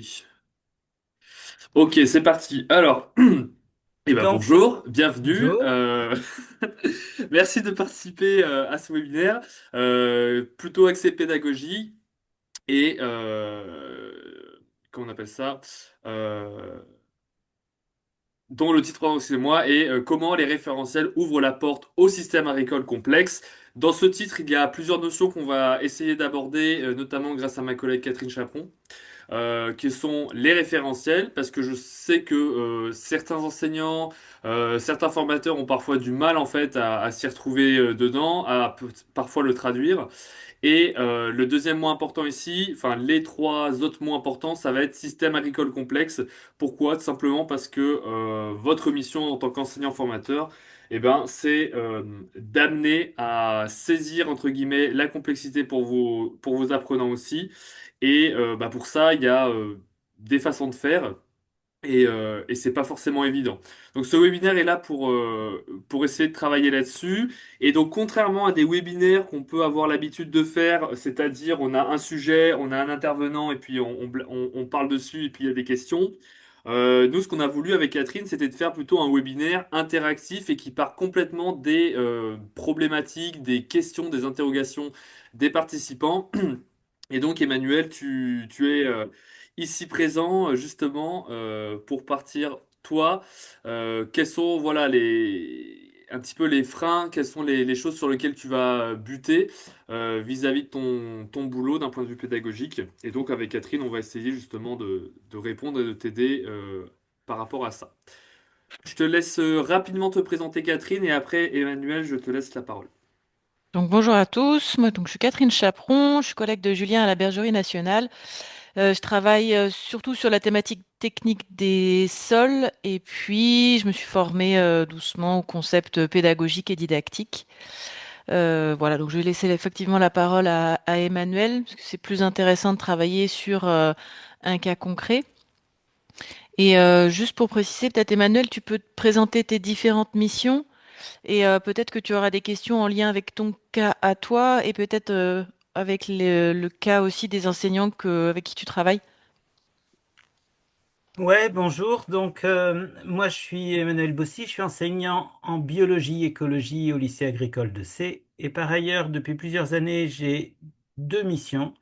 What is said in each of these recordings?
oui. Ok, c'est parti. Alors, eh ben Donc, bonjour, bienvenue. bonjour. Merci de participer à ce webinaire, plutôt axé pédagogie et comment on appelle ça? Euh, dont le titre, pardon, excusez-moi, est comment les référentiels ouvrent la porte au système agricole complexe. Dans ce titre, il y a plusieurs notions qu'on va essayer d'aborder, notamment grâce à ma collègue Catherine Chaperon, qui sont les référentiels, parce que je sais que certains enseignants, certains formateurs ont parfois du mal en fait à s'y retrouver dedans, à parfois le traduire. Et le deuxième mot important ici, enfin les trois autres mots importants, ça va être système agricole complexe. Pourquoi? Tout simplement parce que votre mission en tant qu'enseignant formateur, eh ben, c'est d'amener à saisir entre guillemets la complexité pour vos apprenants aussi. Et bah, pour ça, il y a des façons de faire et c'est pas forcément évident. Donc ce webinaire est là pour essayer de travailler là-dessus. Et donc contrairement à des webinaires qu'on peut avoir l'habitude de faire, c'est-à-dire on a un sujet, on a un intervenant et puis on parle dessus et puis il y a des questions. Nous, ce qu'on a voulu avec Catherine, c'était de faire plutôt un webinaire interactif et qui part complètement des problématiques, des questions, des interrogations des participants. Et donc, Emmanuel, tu es ici présent justement pour partir. Toi, quels sont voilà un petit peu les freins, quelles sont les choses sur lesquelles tu vas buter vis-à-vis de ton boulot d'un point de vue pédagogique. Et donc, avec Catherine, on va essayer justement de répondre et de t'aider par rapport à ça. Je te laisse rapidement te présenter, Catherine, et après, Emmanuel, je te laisse la parole. Donc, bonjour à tous. Moi, je suis Catherine Chaperon. Je suis collègue de Julien à la Bergerie nationale. Je travaille surtout sur la thématique technique des sols et puis je me suis formée doucement au concept pédagogique et didactique. Voilà, donc je vais laisser effectivement la parole à Emmanuel parce que c'est plus intéressant de travailler sur un cas concret. Et juste pour préciser, peut-être Emmanuel, tu peux te présenter tes différentes missions. Et peut-être que tu auras des questions en lien avec ton cas à toi et peut-être avec le cas aussi des enseignants avec qui tu travailles. Ouais, bonjour. Donc, moi, je suis Emmanuel Bossy, je suis enseignant en biologie écologie au lycée agricole de C. Et par ailleurs, depuis plusieurs années, j'ai deux missions.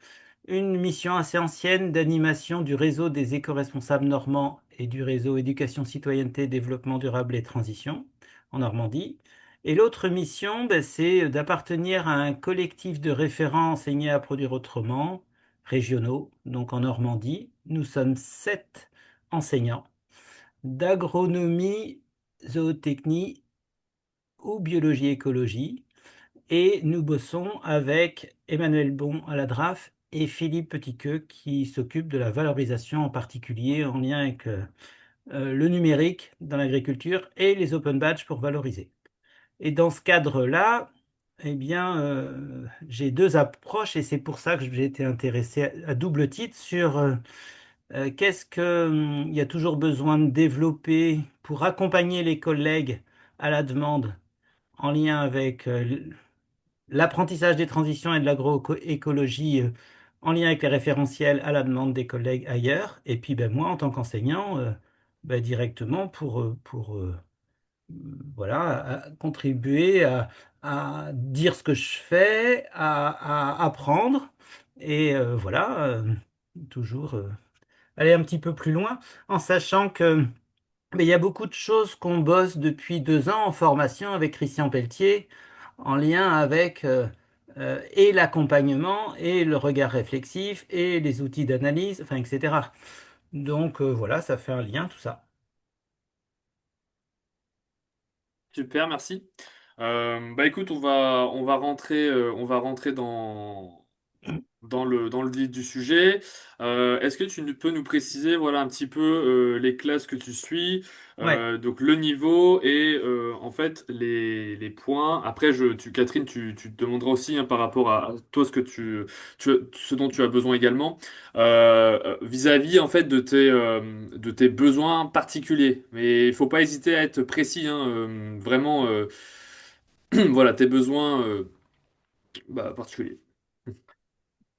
Une mission assez ancienne d'animation du réseau des éco-responsables normands et du réseau éducation, citoyenneté, développement durable et transition en Normandie. Et l'autre mission, ben, c'est d'appartenir à un collectif de référents enseignés à produire autrement, régionaux, donc en Normandie. Nous sommes 7 enseignants d'agronomie, zootechnie ou biologie-écologie. Et nous bossons avec Emmanuel Bon à la DRAF et Philippe Petitqueux qui s'occupe de la valorisation en particulier en lien avec le numérique dans l'agriculture et les open badges pour valoriser. Et dans ce cadre-là, eh bien, j'ai deux approches et c'est pour ça que j'ai été intéressé à double titre sur qu'est-ce que, il y a toujours besoin de développer pour accompagner les collègues à la demande en lien avec l'apprentissage des transitions et de l'agroécologie en lien avec les référentiels à la demande des collègues ailleurs. Et puis ben, moi, en tant qu'enseignant, ben, directement voilà, à contribuer à dire ce que je fais, à apprendre et voilà, toujours aller un petit peu plus loin en sachant que mais il y a beaucoup de choses qu'on bosse depuis 2 ans en formation avec Christian Pelletier, en lien avec et l'accompagnement, et le regard réflexif, et les outils d'analyse, enfin, etc. Donc voilà, ça fait un lien, tout ça. Super, merci. Bah écoute, on va rentrer dans le vif du sujet. Est-ce que tu peux nous préciser, voilà, un petit peu les classes que tu suis, Ouais. donc le niveau et en fait les points. Après, Catherine, tu te demanderas aussi hein, par rapport à toi ce dont tu as besoin également vis-à-vis en fait de tes besoins particuliers. Mais il faut pas hésiter à être précis, hein, vraiment, voilà, tes besoins bah, particuliers.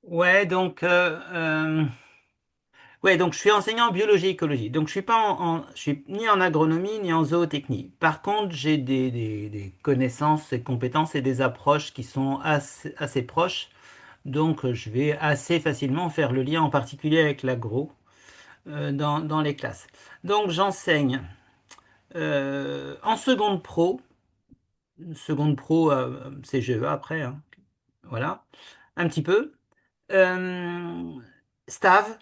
Ouais, donc Ouais, donc je suis enseignant en biologie et écologie. Donc je suis pas je suis ni en agronomie ni en zootechnie. Par contre, j'ai des connaissances et compétences et des approches qui sont assez proches. Donc je vais assez facilement faire le lien en particulier avec l'agro dans les classes. Donc j'enseigne en seconde pro CGE après, hein, voilà, un petit peu. Euh, Stav,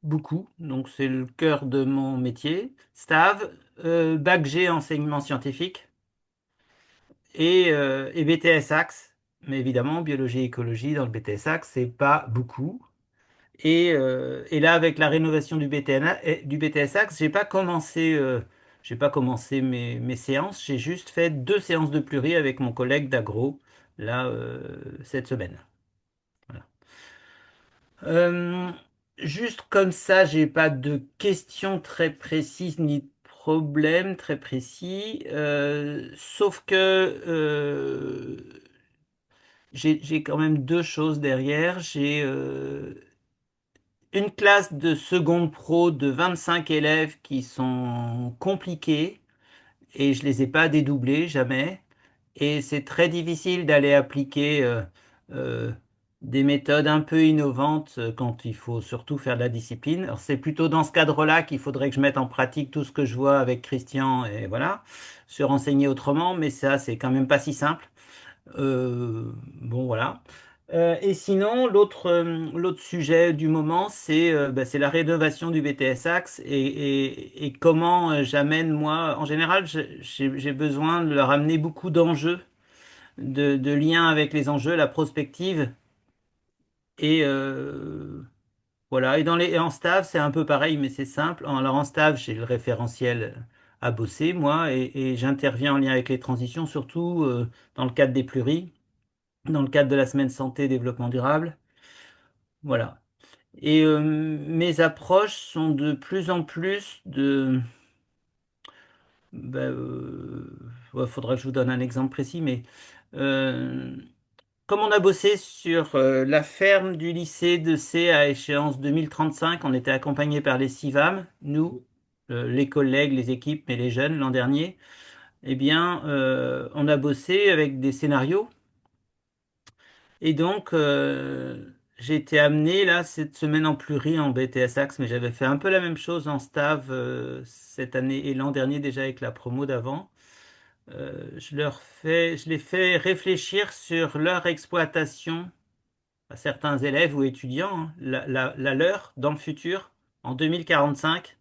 beaucoup, donc c'est le cœur de mon métier. Stav, Bac G enseignement scientifique et BTS Axe. Mais évidemment, biologie et écologie dans le BTS Axe, c'est pas beaucoup. Et là, avec la rénovation du BTS Axe, j'ai pas commencé mes séances. J'ai juste fait 2 séances de pluri avec mon collègue d'agro là cette semaine. Voilà. Euh, Juste comme ça, j'ai pas de questions très précises ni de problèmes très précis. Sauf que j'ai quand même 2 choses derrière. J'ai une classe de seconde pro de 25 élèves qui sont compliqués et je les ai pas dédoublés jamais. Et c'est très difficile d'aller appliquer euh, des méthodes un peu innovantes quand il faut surtout faire de la discipline. Alors c'est plutôt dans ce cadre-là qu'il faudrait que je mette en pratique tout ce que je vois avec Christian et voilà, se renseigner autrement, mais ça c'est quand même pas si simple. Bon, voilà. Et sinon, l'autre sujet du moment, c'est la rénovation du BTS Axe et comment j'amène, moi, en général, j'ai besoin de leur amener beaucoup d'enjeux, de liens avec les enjeux, la prospective. Et voilà. Et en Stav, c'est un peu pareil, mais c'est simple. Alors en Stav, j'ai le référentiel à bosser, moi, et j'interviens en lien avec les transitions, surtout dans le cadre des pluris, dans le cadre de la semaine santé et développement durable. Voilà. Et mes approches sont de plus en plus ouais, faudra que je vous donne un exemple précis, mais euh, comme on a bossé sur la ferme du lycée de C à échéance 2035, on était accompagné par les CIVAM, nous, les collègues, les équipes, mais les jeunes l'an dernier, eh bien, on a bossé avec des scénarios. Et donc, j'ai été amené là cette semaine en pluri en BTS Axe, mais j'avais fait un peu la même chose en Stav cette année et l'an dernier déjà avec la promo d'avant. Je les fais réfléchir sur leur exploitation à certains élèves ou étudiants, hein, la leur dans le futur, en 2045,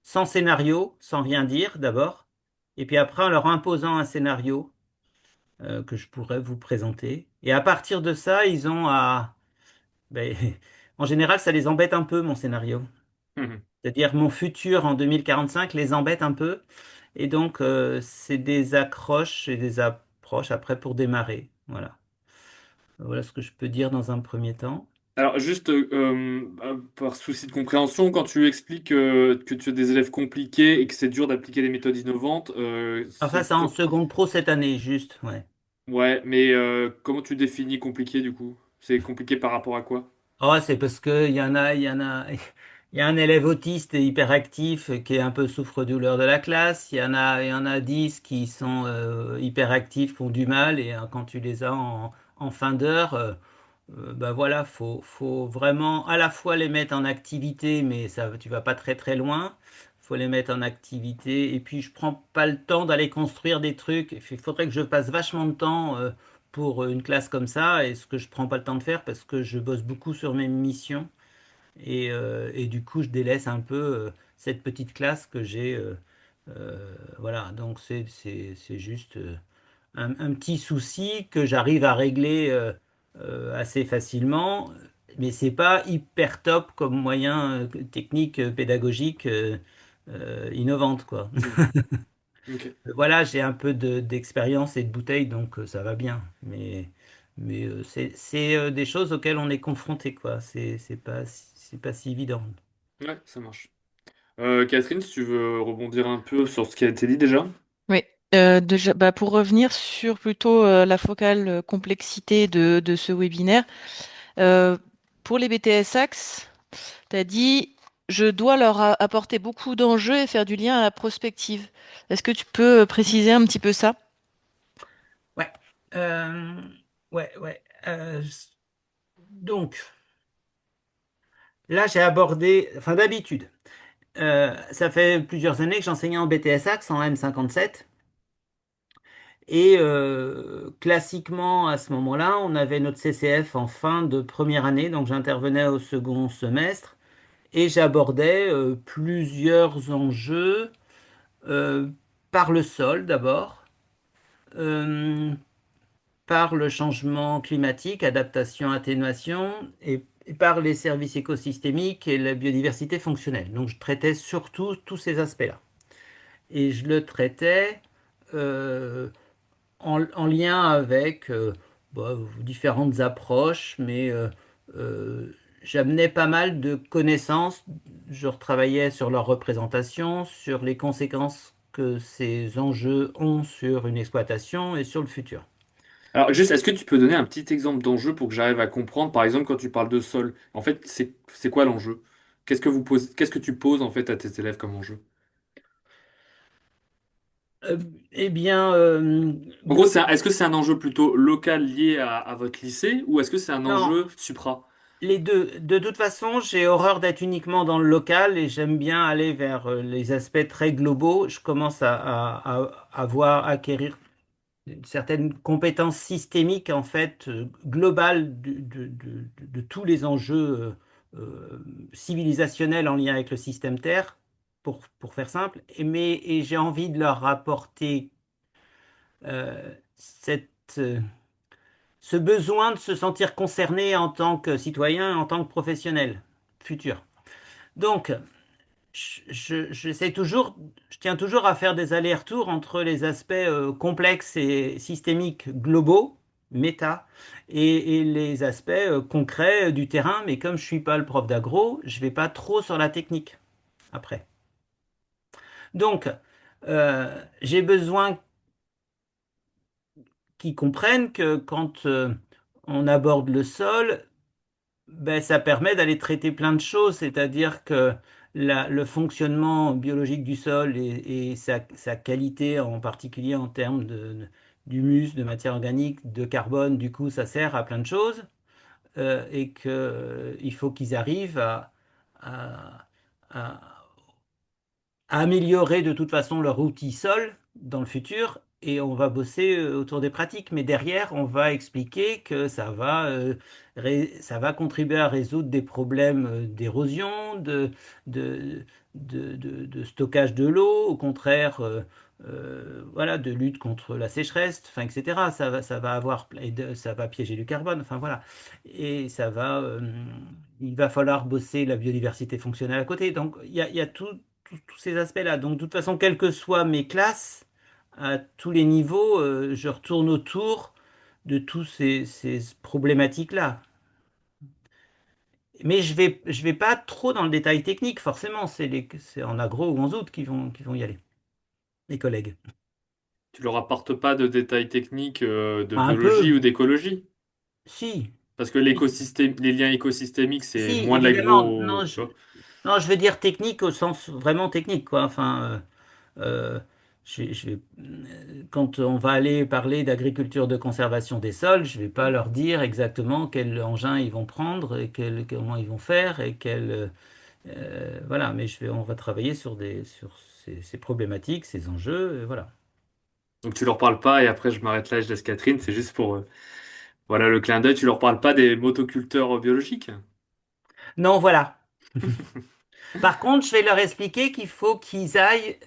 sans scénario, sans rien dire d'abord, et puis après en leur imposant un scénario que je pourrais vous présenter. Et à partir de ça, ils ont à ben, en général, ça les embête un peu, mon scénario. Mhm. C'est-à-dire, mon futur en 2045 les embête un peu. Et donc, c'est des accroches et des approches après pour démarrer. Voilà. Voilà ce que je peux dire dans un premier temps. Alors, juste par souci de compréhension, quand tu expliques que tu as des élèves compliqués et que c'est dur d'appliquer des méthodes innovantes, Enfin, c'est en seconde pro cette année, juste. Ouais. ouais, mais comment tu définis compliqué du coup? C'est compliqué par rapport à quoi? Oh, c'est parce que il y a un élève autiste et hyperactif qui est un peu souffre-douleur de la classe. Il y en a 10 qui sont hyperactifs, qui ont du mal, et quand tu les as en fin d'heure, bah voilà, faut vraiment à la fois les mettre en activité, mais ça, tu vas pas très très loin. Faut les mettre en activité, et puis je prends pas le temps d'aller construire des trucs. Il faudrait que je passe vachement de temps pour une classe comme ça, et ce que je prends pas le temps de faire parce que je bosse beaucoup sur mes missions, et du coup je délaisse un peu cette petite classe que j'ai. Voilà, donc c'est juste un petit souci que j'arrive à régler assez facilement, mais c'est pas hyper top comme moyen technique, pédagogique innovante, quoi. Hmm. Ok. Voilà, j'ai un peu d'expérience et de bouteille, donc ça va bien. Mais c'est des choses auxquelles on est confronté, quoi. C'est pas si évident. Ouais, ça marche. Catherine, si tu veux rebondir un peu sur ce qui a été dit déjà. Oui. Déjà, bah, pour revenir sur plutôt la focale complexité de ce webinaire, euh, pour les BTS Axe, Tu as dit, je dois leur apporter beaucoup d'enjeux et faire du lien à la prospective. Est-ce que tu peux préciser un petit peu ça? Ouais. Euh, ouais. Donc, là, j'ai abordé, enfin d'habitude, ça fait plusieurs années que j'enseignais en BTS Axe en M57. Et classiquement, à ce moment-là, on avait notre CCF en fin de première année, donc j'intervenais au second semestre et j'abordais plusieurs enjeux euh, par le sol d'abord, euh, par le changement climatique, adaptation, atténuation, et par les services écosystémiques et la biodiversité fonctionnelle. Donc je traitais surtout tous ces aspects-là. Et je le traitais euh, en lien avec différentes approches, mais j'amenais pas mal de connaissances. Je retravaillais sur leur représentation, sur les conséquences que ces enjeux ont sur une exploitation et sur le futur. Alors, juste, est-ce que tu peux donner un petit exemple d'enjeu pour que j'arrive à comprendre? Par exemple, quand tu parles de sol, en fait, c'est quoi l'enjeu? Qu'est-ce que tu poses en fait à tes élèves comme enjeu? Euh, eh bien, En gros, est-ce que c'est un enjeu plutôt local lié à votre lycée ou est-ce que c'est un non, enjeu supra? les deux. De toute façon, j'ai horreur d'être uniquement dans le local et j'aime bien aller vers les aspects très globaux. Je commence à voir acquérir certaines compétences systémiques en fait globales de tous les enjeux civilisationnels en lien avec le système Terre, pour faire simple. Et j'ai envie de leur apporter cette, ce besoin de se sentir concerné en tant que citoyen, en tant que professionnel futur. Donc, j'essaie toujours, je tiens toujours à faire des allers-retours entre les aspects complexes et systémiques globaux, méta, et les aspects concrets du terrain. Mais comme je suis pas le prof d'agro, je vais pas trop sur la technique après. Donc, j'ai besoin qu'ils comprennent que quand on aborde le sol, ben, ça permet d'aller traiter plein de choses, c'est-à-dire que le fonctionnement biologique du sol et sa qualité, en particulier en termes d'humus, de matière organique, de carbone, du coup, ça sert à plein de choses, et que, il faut qu'ils arrivent à- à- à améliorer de toute façon leur outil sol dans le futur et on va bosser autour des pratiques. Mais derrière, on va expliquer que ça va contribuer à résoudre des problèmes d'érosion, de, de stockage de l'eau, au contraire, voilà, de lutte contre la sécheresse, enfin, etc. Ça va avoir, ça va piéger du carbone, enfin voilà. Et il va falloir bosser la biodiversité fonctionnelle à côté. Donc, il y a tous ces aspects-là. Donc, de toute façon, quelles que soient mes classes, à tous les niveaux, je retourne autour de tous ces problématiques-là. Mais je vais pas trop dans le détail technique, forcément. C'est en agro ou en zoot qui vont y aller, les collègues. Tu leur apportes pas de détails techniques de Un biologie peu, ou d'écologie? si. Parce que l'écosystème, les liens écosystémiques, c'est Si, moins de évidemment. l'agro, tu vois. Non, je veux dire technique au sens vraiment technique, quoi. Enfin, quand on va aller parler d'agriculture de conservation des sols, je vais pas leur dire exactement quel engin ils vont prendre et comment ils vont faire et voilà. Mais on va travailler sur ces problématiques, ces enjeux, et voilà. Donc tu leur parles pas, et après je m'arrête là, je laisse Catherine, c'est juste pour voilà le clin d'œil, tu leur parles pas des motoculteurs biologiques. Non, voilà. Par contre, je vais leur expliquer qu'il faut qu'ils aillent.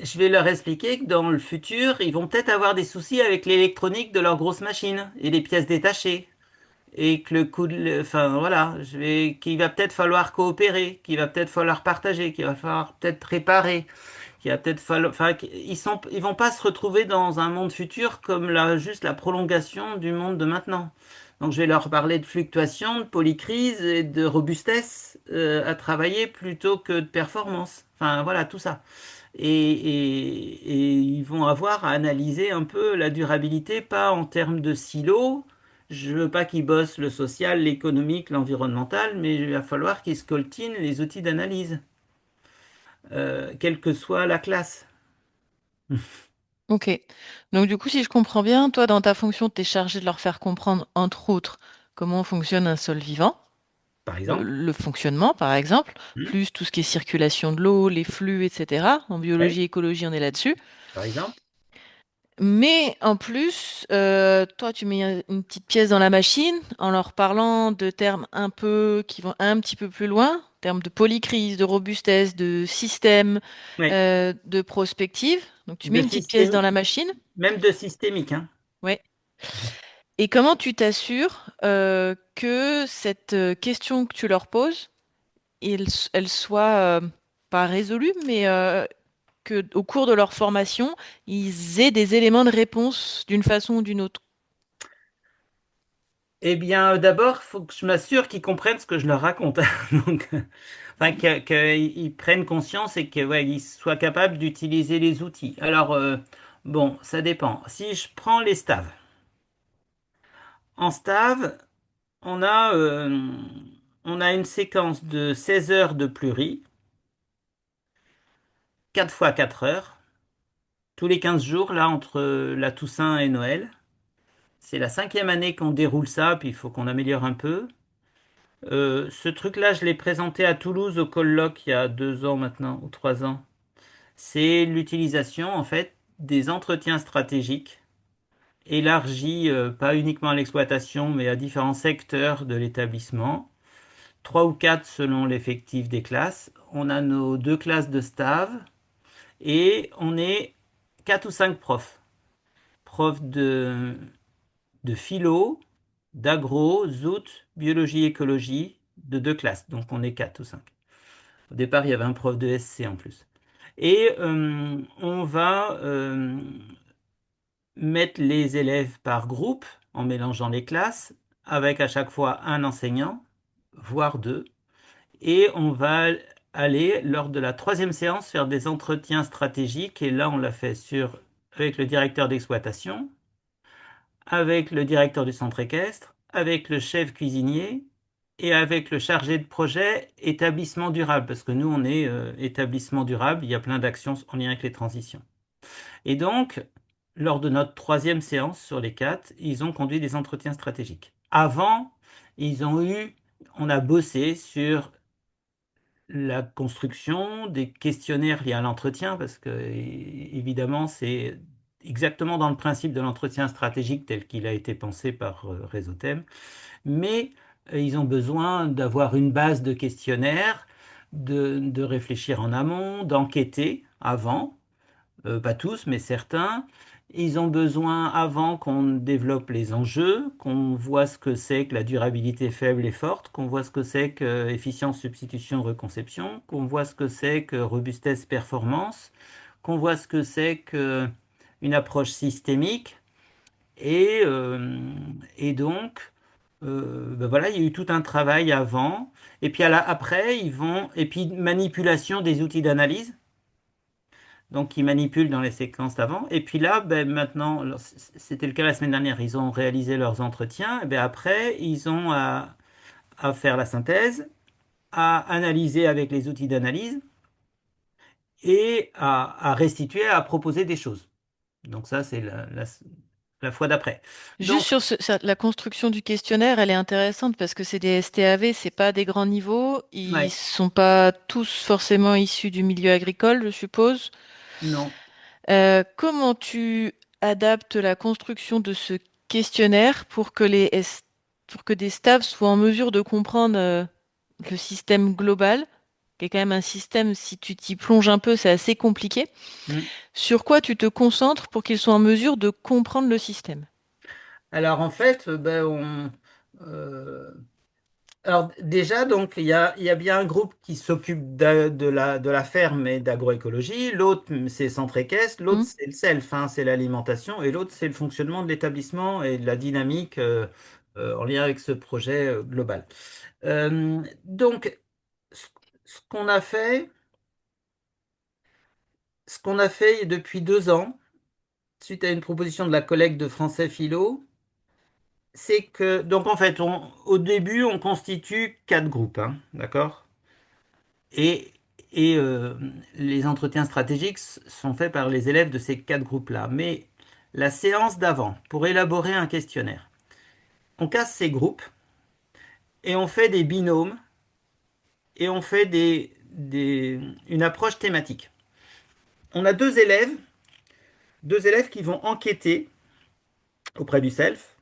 Je vais leur expliquer que dans le futur, ils vont peut-être avoir des soucis avec l'électronique de leurs grosses machines et les pièces détachées. Et que enfin voilà, qu'il va peut-être falloir coopérer, qu'il va peut-être falloir partager, qu'il va falloir peut-être réparer, qu'il va peut-être falloir, enfin, ils vont pas se retrouver dans un monde futur comme juste la prolongation du monde de maintenant. Donc je vais leur parler de fluctuation, de polycrise et de robustesse à travailler plutôt que de performance. Enfin voilà, tout ça. Et ils vont avoir à analyser un peu la durabilité, pas en termes de silos. je veux pas qu'ils bossent le social, l'économique, l'environnemental, mais il va falloir qu'ils scoltinent les outils d'analyse, quelle que soit la classe, Ok. Donc du coup, si je comprends bien, toi, dans ta fonction, tu es chargé de leur faire comprendre, entre autres, comment fonctionne un sol vivant, par le, exemple. le fonctionnement, par exemple, Hmm. plus tout ce qui est circulation de l'eau, les flux, etc. En Oui, biologie, écologie, on est là-dessus. par exemple. Mais en plus, toi, tu mets une petite pièce dans la machine en leur parlant de termes un peu qui vont un petit peu plus loin, termes de polycrise, de robustesse, de système, Oui, de prospective. Donc tu mets de une petite pièce dans système, la machine. même de systémique, hein. Ouais. Et comment tu t'assures que cette question que tu leur poses, elle soit pas résolue, mais que au cours de leur formation, ils aient des éléments de réponse d'une façon ou d'une autre. Eh bien, d'abord, il faut que je m'assure qu'ils comprennent ce que je leur raconte. Donc, enfin, qu'ils prennent conscience et qu'ils ouais, ils soient capables d'utiliser les outils. Alors, bon, ça dépend. Si je prends les staves, en stave, on a, euh, on a une séquence de 16 heures de plurie, 4 fois 4 heures, tous les 15 jours, là, entre la Toussaint et Noël. C'est la cinquième année qu'on déroule ça, puis il faut qu'on améliore un peu. Ce truc-là, je l'ai présenté à Toulouse au colloque il y a 2 ans maintenant, ou 3 ans. C'est l'utilisation, en fait, des entretiens stratégiques élargis, pas uniquement à l'exploitation, mais à différents secteurs de l'établissement. Trois ou quatre selon l'effectif des classes. On a nos 2 classes de stav et on est quatre ou cinq profs. Profs de philo, d'agro, zout, biologie, écologie, de 2 classes. Donc on est quatre ou cinq. Au départ, il y avait un prof de SC en plus. Et on va mettre les élèves par groupe en mélangeant les classes, avec à chaque fois un enseignant, voire deux. Et on va aller, lors de la troisième séance, faire des entretiens stratégiques. Et là, on l'a fait avec le directeur d'exploitation, avec le directeur du centre équestre, avec le chef cuisinier et avec le chargé de projet établissement durable. Parce que nous, on est établissement durable, il y a plein d'actions en lien avec les transitions. Et donc, lors de notre troisième séance sur les quatre, ils ont conduit des entretiens stratégiques. Avant, on a bossé sur la construction des questionnaires liés à l'entretien, parce que évidemment, c'est exactement dans le principe de l'entretien stratégique tel qu'il a été pensé par Réseau Thème, mais ils ont besoin d'avoir une base de questionnaires, de réfléchir en amont, d'enquêter avant, pas tous, mais certains. Ils ont besoin, avant qu'on développe les enjeux, qu'on voit ce que c'est que la durabilité faible et forte, qu'on voit ce que c'est que efficience, substitution, reconception, qu'on voit ce que c'est que robustesse, performance, qu'on voit ce que c'est que une approche systémique. Et, euh, et donc, ben voilà, il y a eu tout un travail avant. Et puis après, et puis manipulation des outils d'analyse donc ils manipulent dans les séquences d'avant. Et puis là, ben, maintenant, c'était le cas la semaine dernière, ils ont réalisé leurs entretiens. Et ben, après, ils ont à faire la synthèse, à analyser avec les outils d'analyse et à restituer, à proposer des choses. Donc ça, c'est la fois d'après. Juste Donc, sur la construction du questionnaire, elle est intéressante parce que c'est des STAV, c'est pas des grands niveaux, ils ouais, sont pas tous forcément issus du milieu agricole, je suppose. non. Comment tu adaptes la construction de ce questionnaire pour que pour que des staffs soient en mesure de comprendre le système global, qui est quand même un système, si tu t'y plonges un peu, c'est assez compliqué. Hmm. Sur quoi tu te concentres pour qu'ils soient en mesure de comprendre le système? Alors en fait, ben, euh, alors déjà, donc, il y a bien un groupe qui s'occupe de la ferme et d'agroécologie, l'autre c'est centre équestre, l'autre Hmm. c'est le self, hein, c'est l'alimentation, et l'autre c'est le fonctionnement de l'établissement et de la dynamique en lien avec ce projet global. Donc, ce ce qu'on a fait, ce qu'on a fait depuis 2 ans, suite à une proposition de la collègue de français philo, c'est que, donc en fait, au début, on constitue quatre groupes, hein, d'accord? Et, et les entretiens stratégiques sont faits par les élèves de ces quatre groupes-là. Mais la séance d'avant, pour élaborer un questionnaire, on casse ces groupes et on fait des binômes et on fait une approche thématique. On a deux élèves qui vont enquêter auprès du self,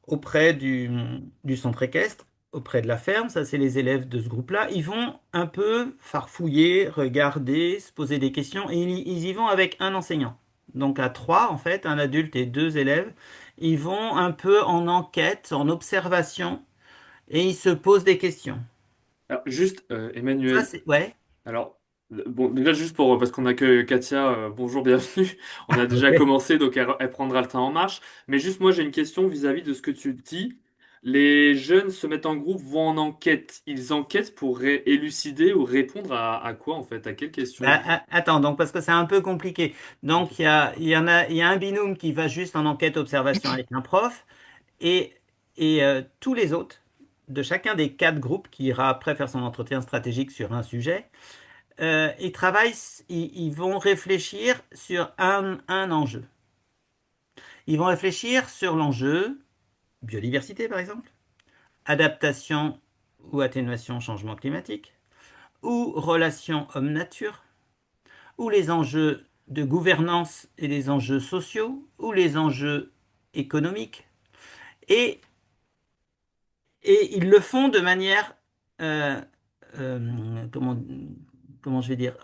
auprès du centre équestre, auprès de la ferme. Ça, c'est les élèves de ce groupe-là. Ils vont un peu farfouiller, regarder, se poser des questions et ils y vont avec un enseignant. Donc à trois, en fait, un adulte et deux élèves. Ils vont un peu en enquête, en observation et ils se posent des questions. Alors, juste, Ça, Emmanuel, c'est... Ouais. alors, bon, déjà juste pour, parce qu'on a que Katia, bonjour, bienvenue. On a déjà Ok. commencé, donc elle prendra le temps en marche. Mais juste, moi, j'ai une question vis-à-vis de ce que tu dis. Les jeunes se mettent en groupe, vont en enquête. Ils enquêtent pour élucider ou répondre à quoi, en fait? À quelle question? Attends, donc parce que c'est un peu compliqué. Ok. Donc il y a un binôme qui va juste en enquête observation avec un prof et, et tous les autres de chacun des quatre groupes qui ira après faire son entretien stratégique sur un sujet, ils travaillent, ils vont réfléchir sur un enjeu. Ils vont réfléchir sur l'enjeu biodiversité par exemple, adaptation ou atténuation au changement climatique, ou relation homme-nature, ou les enjeux de gouvernance et les enjeux sociaux, ou les enjeux économiques. Et, et ils le font de manière, euh, comment, comment je vais dire,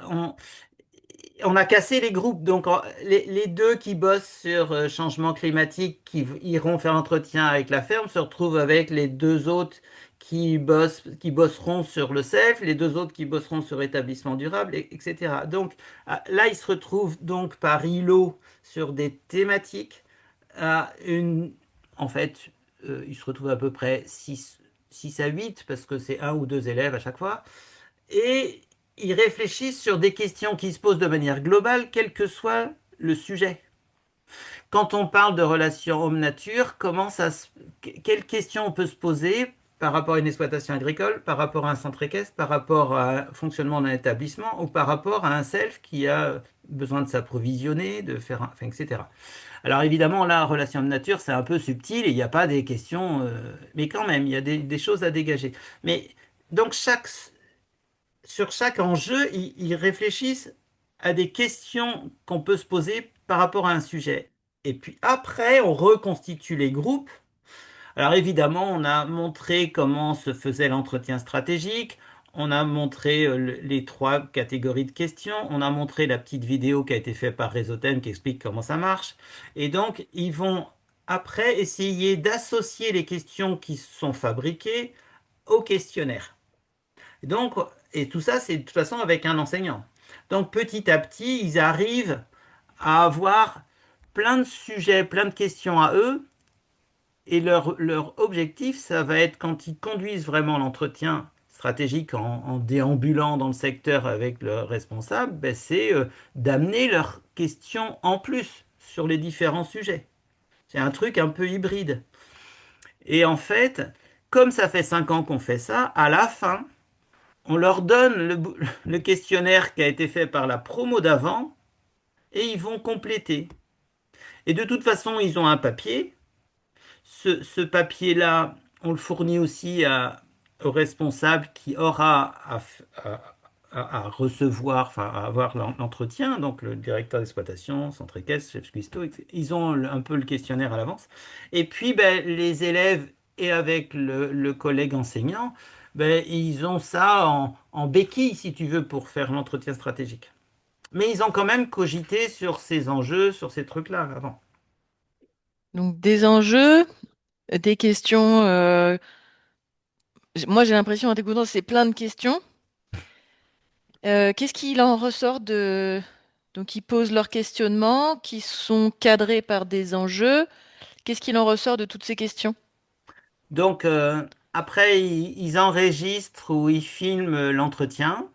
on a cassé les groupes. Donc les deux qui bossent sur changement climatique, iront faire l'entretien avec la ferme, se retrouvent avec les deux autres qui bosseront sur le self, les deux autres qui bosseront sur établissement durable, etc. Donc là, ils se retrouvent donc par îlot sur des thématiques à une, en fait, ils se retrouvent à peu près 6 à 8 parce que c'est un ou deux élèves à chaque fois. Et ils réfléchissent sur des questions qui se posent de manière globale, quel que soit le sujet. Quand on parle de relation homme-nature, quelles questions on peut se poser par rapport à une exploitation agricole, par rapport à un centre équestre, par rapport à un fonctionnement d'un établissement ou par rapport à un self qui a besoin de s'approvisionner, de faire, enfin, etc. Alors évidemment, la relation de nature, c'est un peu subtil et il n'y a pas des questions, mais quand même, il y a des choses à dégager. Mais donc sur chaque enjeu, ils réfléchissent à des questions qu'on peut se poser par rapport à un sujet. Et puis après, on reconstitue les groupes. Alors évidemment, on a montré comment se faisait l'entretien stratégique. On a montré les trois catégories de questions. On a montré la petite vidéo qui a été faite par Réseauthème qui explique comment ça marche. Et donc, ils vont après essayer d'associer les questions qui sont fabriquées au questionnaire. Donc, et tout ça, c'est de toute façon avec un enseignant. Donc, petit à petit, ils arrivent à avoir plein de sujets, plein de questions à eux. Et leur objectif, ça va être quand ils conduisent vraiment l'entretien stratégique en déambulant dans le secteur avec le responsable, ben, c'est d'amener leurs questions en plus sur les différents sujets. C'est un truc un peu hybride. Et en fait, comme ça fait 5 ans qu'on fait ça, à la fin, on leur donne le questionnaire qui a été fait par la promo d'avant et ils vont compléter. Et de toute façon, ils ont un papier. Ce papier-là, on le fournit aussi au responsable qui aura à recevoir, enfin à avoir l'entretien, donc le directeur d'exploitation, centre équestre, chef cuistot, etc. Ils ont un peu le questionnaire à l'avance. Et puis, ben, les élèves et avec le collègue enseignant, ben, ils ont ça en béquille, si tu veux, pour faire l'entretien stratégique. Mais ils ont quand même cogité sur ces enjeux, sur ces trucs-là avant. Donc des enjeux, des questions. Moi, j'ai l'impression en t'écoutant, c'est plein de questions. Qu'est-ce qu'il en ressort de... Donc, ils posent leurs questionnements qui sont cadrés par des enjeux. Qu'est-ce qu'il en ressort de toutes ces questions? Donc, après, ils enregistrent ou ils filment l'entretien,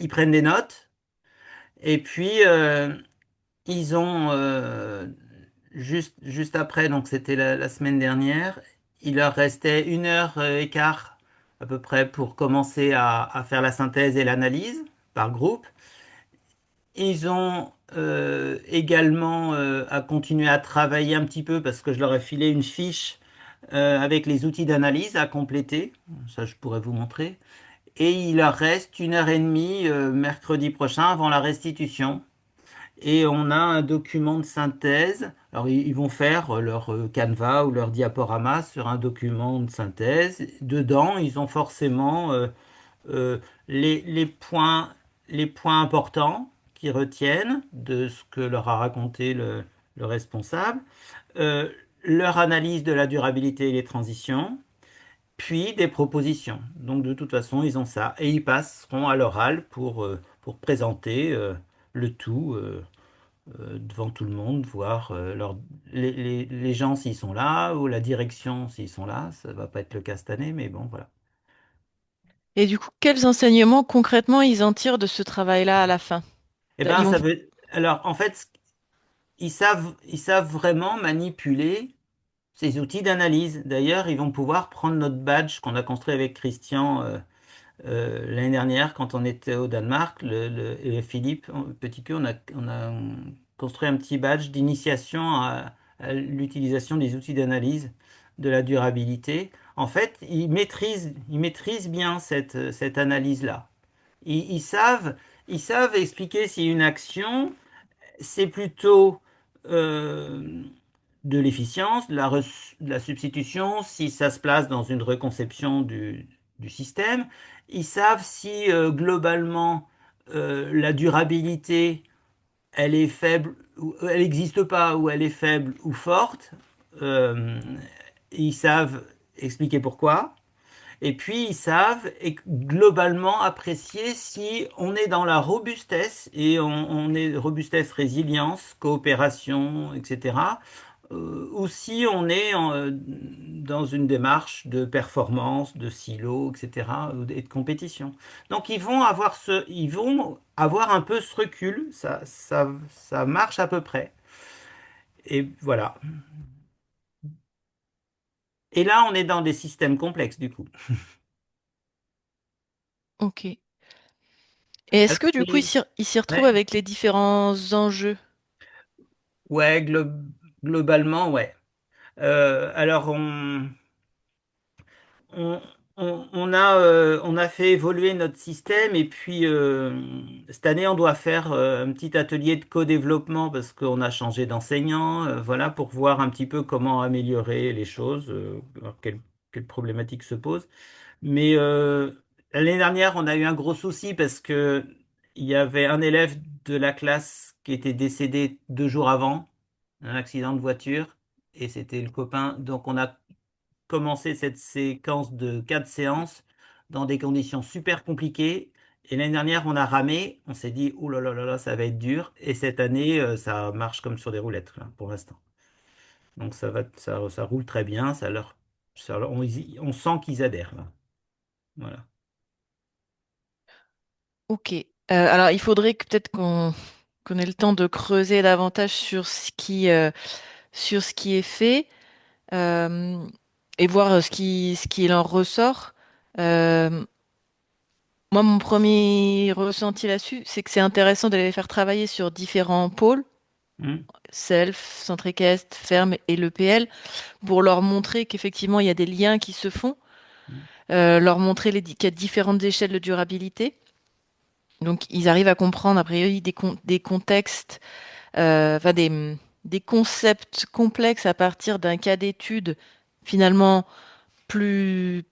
ils prennent des notes, et puis ils ont juste après, donc c'était la semaine dernière, il leur restait 1 heure et quart à peu près pour commencer à faire la synthèse et l'analyse par groupe. Ils ont également à continuer à travailler un petit peu parce que je leur ai filé une fiche avec les outils d'analyse à compléter. Ça, je pourrais vous montrer. Et il leur reste 1 heure et demie mercredi prochain avant la restitution. Et on a un document de synthèse. Alors, ils vont faire leur Canva ou leur diaporama sur un document de synthèse. Dedans, ils ont forcément euh, les points importants qui retiennent de ce que leur a raconté le responsable, euh, leur analyse de la durabilité et les transitions, puis des propositions. Donc de toute façon, ils ont ça. Et ils passeront à l'oral pour présenter le tout devant tout le monde, voir les gens s'ils sont là, ou la direction s'ils sont là. Ça va pas être le cas cette année, mais bon, voilà. Et du coup, quels enseignements concrètement ils en tirent de ce travail-là à la fin? Eh Ils ben, vont... ça veut. Alors, en fait, ils savent vraiment manipuler ces outils d'analyse. D'ailleurs, ils vont pouvoir prendre notre badge qu'on a construit avec Christian l'année dernière quand on était au Danemark. Et Philippe Petit-Queux, on a construit un petit badge d'initiation à l'utilisation des outils d'analyse de la durabilité. En fait, ils maîtrisent bien cette analyse-là. Ils savent, ils savent expliquer si une action c'est plutôt euh, de l'efficience, de la substitution, si ça se place dans une reconception du système. Ils savent si globalement la durabilité, elle est faible, ou elle n'existe pas, ou elle est faible ou forte. Euh, Ils savent expliquer pourquoi. Et puis, ils savent globalement apprécier si on est dans la robustesse, et on est robustesse, résilience, coopération, etc., ou si on est dans une démarche de performance, de silo, etc., et de compétition. Donc, ils vont avoir un peu ce recul, ça marche à peu près. Et voilà. Et là, on est dans des systèmes complexes, du coup. Ok. Et est-ce Alors, que du coup, ils s'y retrouvent ouais, avec les différents enjeux? ouais, globalement, ouais. Alors, on, on a fait évoluer notre système et puis cette année, on doit faire un petit atelier de co-développement parce qu'on a changé d'enseignant, voilà, pour voir un petit peu comment améliorer les choses, alors quelles problématiques se posent. Mais l'année dernière, on a eu un gros souci parce que il y avait un élève de la classe qui était décédé 2 jours avant, un accident de voiture, et c'était le copain. Donc on a commencé cette séquence de 4 séances dans des conditions super compliquées. Et l'année dernière, on a ramé, on s'est dit, ouh là là là là, ça va être dur. Et cette année, ça marche comme sur des roulettes, là, pour l'instant. Donc ça roule très bien, on sent qu'ils adhèrent, là. Voilà. Ok. Alors, il faudrait que peut-être qu'on ait le temps de creuser davantage sur ce qui est fait euh, et voir ce qui en ressort. Euh, Moi, mon premier ressenti là-dessus, c'est que c'est intéressant de les faire travailler sur différents pôles, Hmm. self, centre équestre, ferme et l'EPL, pour leur montrer qu'effectivement, il y a des liens qui se font, Hmm. leur montrer qu'il y a différentes échelles de durabilité. Donc, ils arrivent à comprendre, a priori, des contextes, enfin, des concepts complexes à partir d'un cas d'étude finalement plus,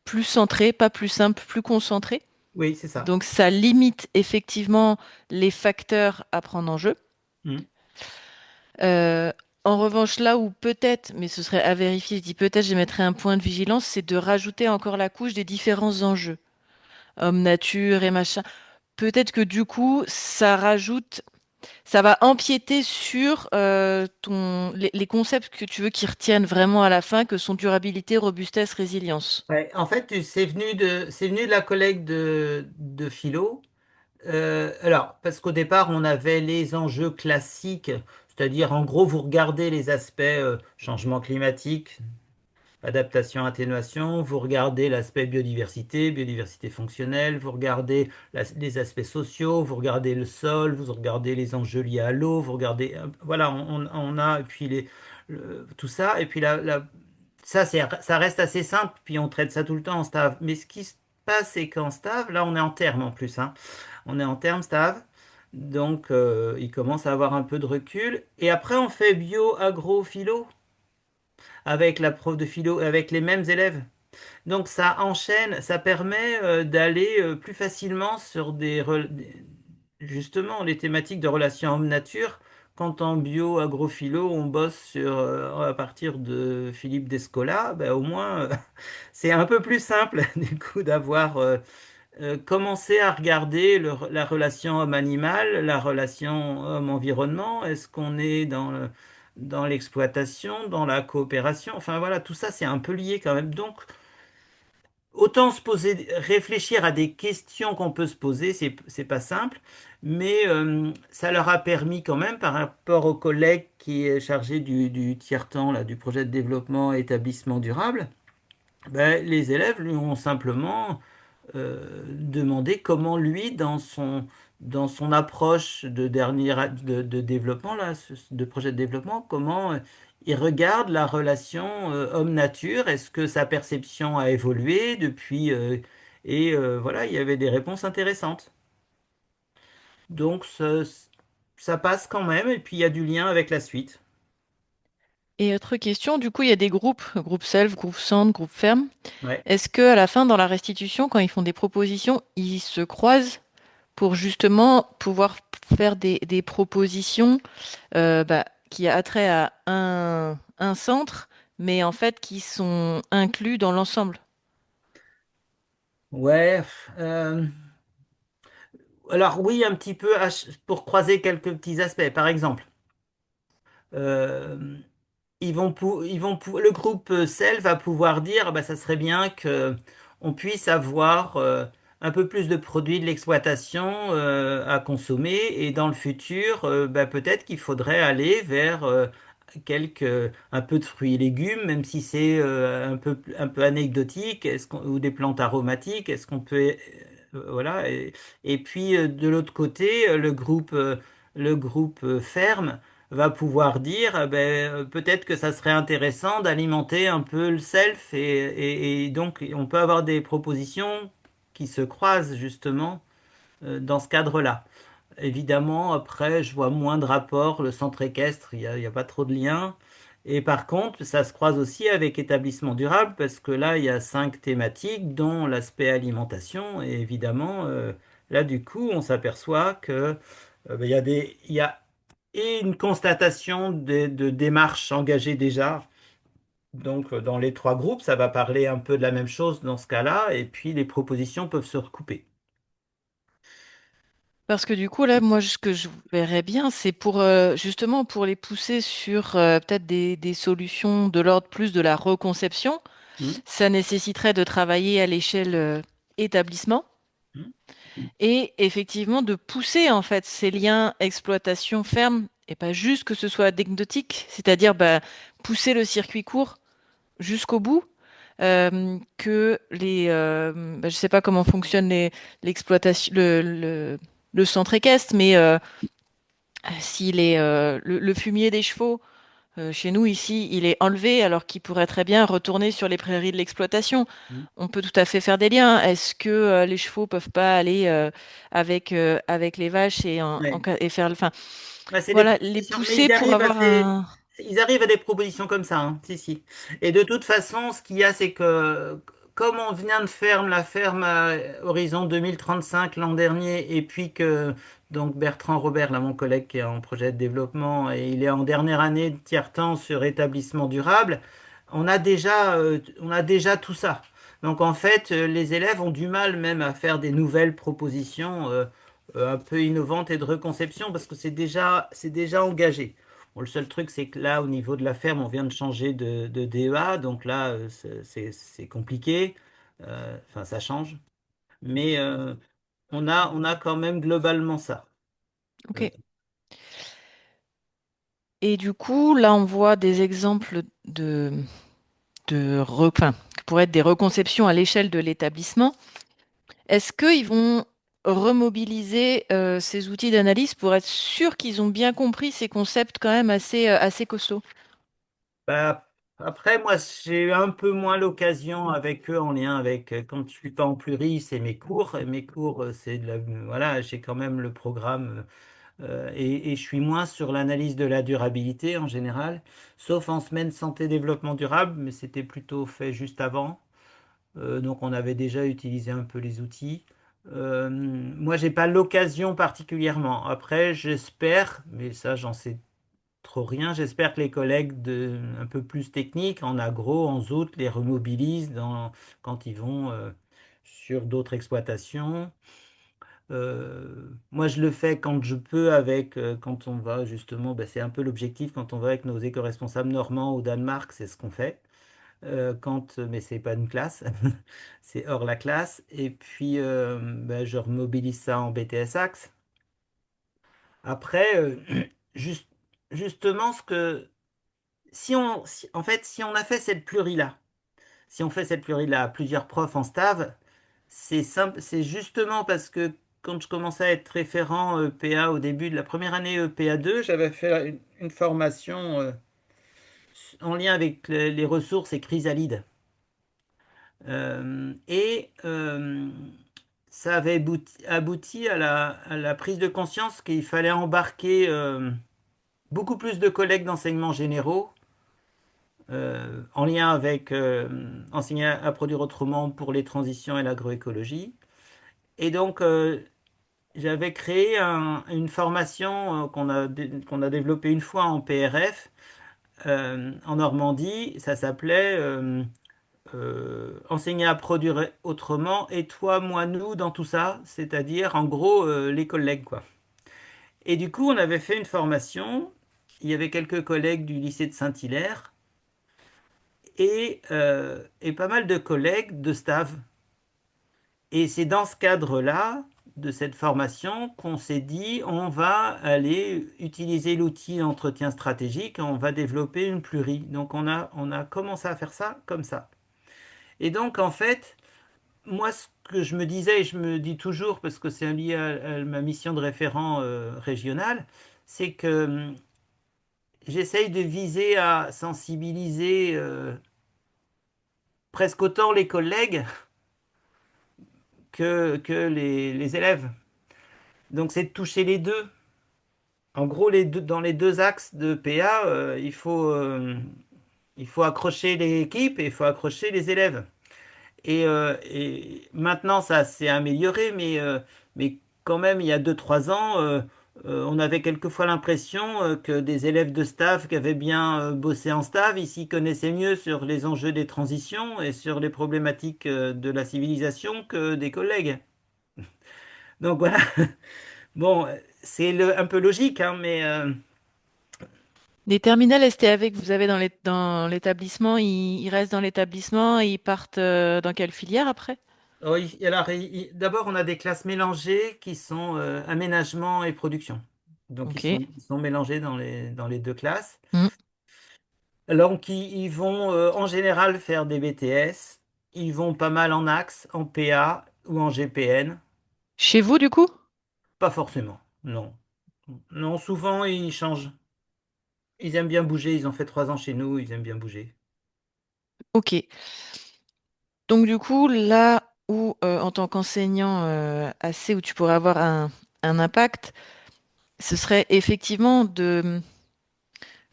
plus centré, pas plus simple, plus concentré. Oui, c'est ça. Donc, ça limite effectivement les facteurs à prendre en jeu. Hmm. Euh, En revanche, là où peut-être, mais ce serait à vérifier, je dis peut-être, je mettrais un point de vigilance, c'est de rajouter encore la couche des différents enjeux, homme, nature et machin. Peut-être que du coup, ça va empiéter sur les concepts que tu veux qu'ils retiennent vraiment à la fin, que sont durabilité, robustesse, résilience. Ouais, en fait, c'est venu de la collègue de philo. Alors, parce qu'au départ, on avait les enjeux classiques, C'est-à-dire, en gros, vous regardez les aspects changement climatique, adaptation, atténuation, vous regardez l'aspect biodiversité, biodiversité fonctionnelle, vous regardez les aspects sociaux, vous regardez le sol, vous regardez les enjeux liés à l'eau, vous regardez, voilà, on a, et puis tout ça, et puis ça, ça reste assez simple, puis on traite ça tout le temps en STAV. Mais ce qui se passe, c'est qu'en STAV, là, on est en terme en plus, hein. On est en terme STAV, donc il commence à avoir un peu de recul. Et après, on fait bio, agro, philo avec la prof de philo, avec les mêmes élèves. Donc ça enchaîne, ça permet d'aller plus facilement sur justement les thématiques de relations homme-nature. Quand en bio, agrophilo, on bosse à partir de Philippe Descola, ben, au moins c'est un peu plus simple du coup d'avoir commencé à regarder la relation homme-animal, la relation homme-environnement. Est-ce qu'on est dans l'exploitation, dans la coopération? Enfin voilà, tout ça c'est un peu lié quand même. Donc autant se poser, réfléchir à des questions qu'on peut se poser, c'est pas simple, mais ça leur a permis quand même, par rapport au collègue qui est chargé du tiers-temps, là, du projet de développement établissement durable, ben, les élèves lui ont simplement demandé comment lui, dans son approche de développement, là, de projet de développement, comment il regarde la relation homme-nature. Est-ce que sa perception a évolué depuis et voilà, il y avait des réponses intéressantes. Donc ça passe quand même, et puis il y a du lien avec la suite. Et autre question, du coup, il y a des groupes, groupe self, groupe centre, groupe ferme. Ouais. Est-ce que à la fin, dans la restitution, quand ils font des propositions, ils se croisent pour justement pouvoir faire des propositions qui a trait à un centre, mais en fait qui sont inclus dans l'ensemble? Ouais. Alors oui, un petit peu pour croiser quelques petits aspects. Par exemple, euh, le groupe Cell va pouvoir dire, ah bah, ça serait bien que on puisse avoir un peu plus de produits de l'exploitation à consommer, et dans le futur, bah, peut-être qu'il faudrait aller vers un peu de fruits et légumes, même si c'est un peu anecdotique, ou des plantes aromatiques. Est-ce qu'on peut voilà. Et puis de l'autre côté, le groupe ferme va pouvoir dire, ben, peut-être que ça serait intéressant d'alimenter un peu le self, et donc on peut avoir des propositions qui se croisent justement dans ce cadre-là. Évidemment, après, je vois moins de rapports. Le centre équestre, il y a pas trop de liens. Et par contre, ça se croise aussi avec établissement durable, parce que là, il y a 5 thématiques, dont l'aspect alimentation. Et évidemment, là, du coup, on s'aperçoit que ben, il y a et une constatation de démarches engagées déjà. Donc, dans les 3 groupes, ça va parler un peu de la même chose dans ce cas-là, et puis les propositions peuvent se recouper. Parce que du coup, là, moi, ce que je verrais bien, c'est pour justement pour les pousser sur peut-être des solutions de l'ordre plus de la reconception. Hmm. Ça nécessiterait de travailler à l'échelle établissement Hmm. et effectivement de pousser en fait ces liens exploitation-ferme et pas juste que ce soit anecdotique, c'est-à-dire pousser le circuit court jusqu'au bout. Que je sais pas comment fonctionne l'exploitation, le centre équestre, mais s'il est le fumier des chevaux, chez nous ici, il est enlevé alors qu'il pourrait très bien retourner sur les prairies de l'exploitation. Hmm. On peut tout à fait faire des liens. Est-ce que les chevaux peuvent pas aller avec les vaches Ouais. et faire enfin Ouais, c'est des voilà, les propositions, mais pousser pour avoir un. ils arrivent à des propositions comme ça, hein. Si, si. Et de toute façon, ce qu'il y a, c'est que comme on vient de faire la ferme à Horizon 2035 l'an dernier, et puis que donc Bertrand Robert, là, mon collègue qui est en projet de développement, et il est en dernière année de tiers-temps sur établissement durable, on a déjà tout ça. Donc en fait, les élèves ont du mal même à faire des nouvelles propositions un peu innovantes et de reconception, parce que c'est déjà engagé. Bon, le seul truc, c'est que là, au niveau de la ferme, on vient de changer de DEA, donc là, c'est compliqué. Enfin, ça change. Mais on a quand même globalement ça. Ok. Euh, Et du coup, là, on voit des exemples enfin, qui pourraient être des reconceptions à l'échelle de l'établissement. Est-ce qu'ils vont remobiliser ces outils d'analyse pour être sûr qu'ils ont bien compris ces concepts quand même assez costauds? Bah, après, moi, j'ai eu un peu moins l'occasion avec eux en lien avec, quand je suis pas en pluri, c'est mes cours. Et mes cours, c'est voilà, j'ai quand même le programme, et je suis moins sur l'analyse de la durabilité en général, sauf en semaine santé-développement durable, mais c'était plutôt fait juste avant. Donc, on avait déjà utilisé un peu les outils. Moi, j'ai pas l'occasion particulièrement. Après, j'espère, mais ça, j'en sais trop rien. J'espère que les collègues un peu plus techniques, en agro, en zout, les remobilisent quand ils vont sur d'autres exploitations. Moi, je le fais quand je peux quand on va justement, ben, c'est un peu l'objectif quand on va avec nos éco-responsables normands au Danemark, c'est ce qu'on fait. Mais c'est pas une classe, c'est hors la classe. Et puis, ben, je remobilise ça en BTS Axe. Après, juste, justement, en fait, si on a fait cette pluri-là, si on fait cette pluri-là à plusieurs profs en STAV, c'est simple, c'est justement parce que quand je commençais à être référent PA au début de la première année PA2, j'avais fait une formation en lien avec les ressources et chrysalides. Et ça avait abouti à la prise de conscience qu'il fallait embarquer beaucoup plus de collègues d'enseignements généraux en lien avec enseigner à produire autrement pour les transitions et l'agroécologie. Et donc, j'avais créé une formation qu'on a développée une fois en PRF en Normandie. Ça s'appelait Enseigner à produire autrement et toi, moi, nous dans tout ça, c'est-à-dire en gros les collègues, quoi. Et du coup, on avait fait une formation. Il y avait quelques collègues du lycée de Saint-Hilaire et pas mal de collègues de Stave. Et c'est dans ce cadre-là, de cette formation, qu'on s'est dit, on va aller utiliser l'outil d'entretien stratégique, on va développer une plurie. Donc on a commencé à faire ça comme ça. Et donc en fait, moi ce que je me disais, et je me dis toujours, parce que c'est lié à ma mission de référent régional, c'est que j'essaye de viser à sensibiliser presque autant les collègues que les élèves. Donc c'est de toucher les deux. En gros, dans les deux axes de PA, il faut accrocher l'équipe et il faut accrocher les élèves. Et maintenant, ça s'est amélioré, mais quand même, il y a 2 3 ans, on avait quelquefois l'impression que des élèves de staff qui avaient bien bossé en staff, ils s'y connaissaient mieux sur les enjeux des transitions et sur les problématiques de la civilisation que des collègues. Donc voilà. Bon, c'est un peu logique, hein, mais Les terminales STAV que vous avez dans l'établissement, ils restent dans l'établissement et ils partent dans quelle filière après? oh, alors, d'abord, on a des classes mélangées qui sont aménagement et production. Donc, Ok. ils sont mélangés dans les deux classes. Mm. Donc, ils vont en général faire des BTS. Ils vont pas mal en axe, en PA ou en GPN. Chez vous, du coup? Pas forcément, non. Non, souvent, ils changent. Ils aiment bien bouger. Ils ont fait 3 ans chez nous. Ils aiment bien bouger. Ok. Donc du coup, là où en tant qu'enseignant assez où tu pourrais avoir un impact, ce serait effectivement de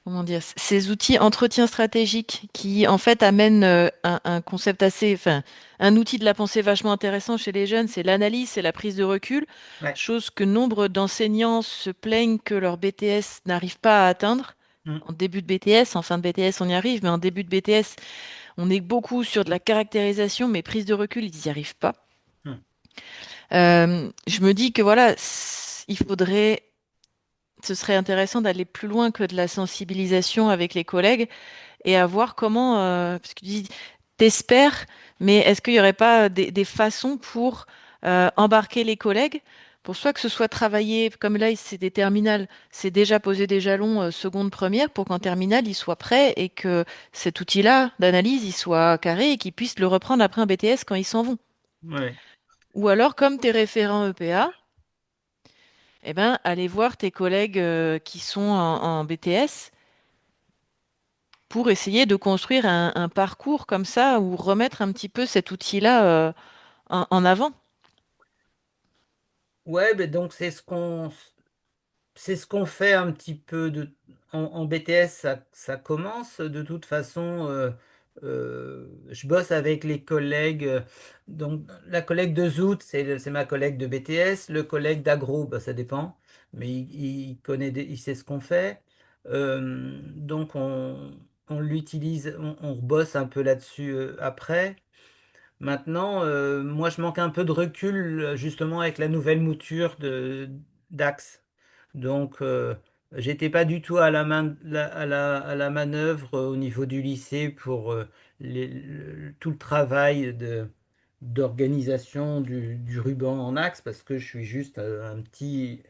comment dire ces outils entretien stratégique qui en fait amènent un concept enfin un outil de la pensée vachement intéressant chez les jeunes, c'est l'analyse, c'est la prise de recul, Ouais. chose que nombre d'enseignants se plaignent que leur BTS n'arrive pas à atteindre. Mm, En début de BTS, en fin de BTS, on y arrive, mais en début de BTS, on est beaucoup sur de la caractérisation, mais prise de recul, ils n'y arrivent pas. mm. Je me dis que voilà, ce serait intéressant d'aller plus loin que de la sensibilisation avec les collègues et à voir comment, parce que tu dis, t'espères, mais est-ce qu'il n'y aurait pas des façons pour embarquer les collègues pour soit que ce soit travaillé, comme là, c'est des terminales, c'est déjà posé des jalons seconde, première, pour qu'en terminale, il soit prêt et que cet outil-là d'analyse, il soit carré et qu'ils puissent le reprendre après un BTS quand ils s'en vont. Ouais. Ou alors, comme tes référents EPA, eh ben, aller voir tes collègues qui sont en BTS pour essayer de construire un parcours comme ça ou remettre un petit peu cet outil-là en avant. Ouais, ben donc c'est ce qu'on fait un petit peu en BTS, ça commence. De toute façon, je bosse avec les collègues. Donc, la collègue de Zout, c'est ma collègue de BTS. Le collègue d'Agro, bah, ça dépend. Mais il connaît, il sait ce qu'on fait. Donc, on l'utilise, on bosse un peu là-dessus après. Maintenant, moi, je manque un peu de recul justement avec la nouvelle mouture d'Axe. Donc, j'étais pas du tout à la main, à la manœuvre au niveau du lycée pour tout le travail d'organisation du ruban en Axe parce que je suis juste un petit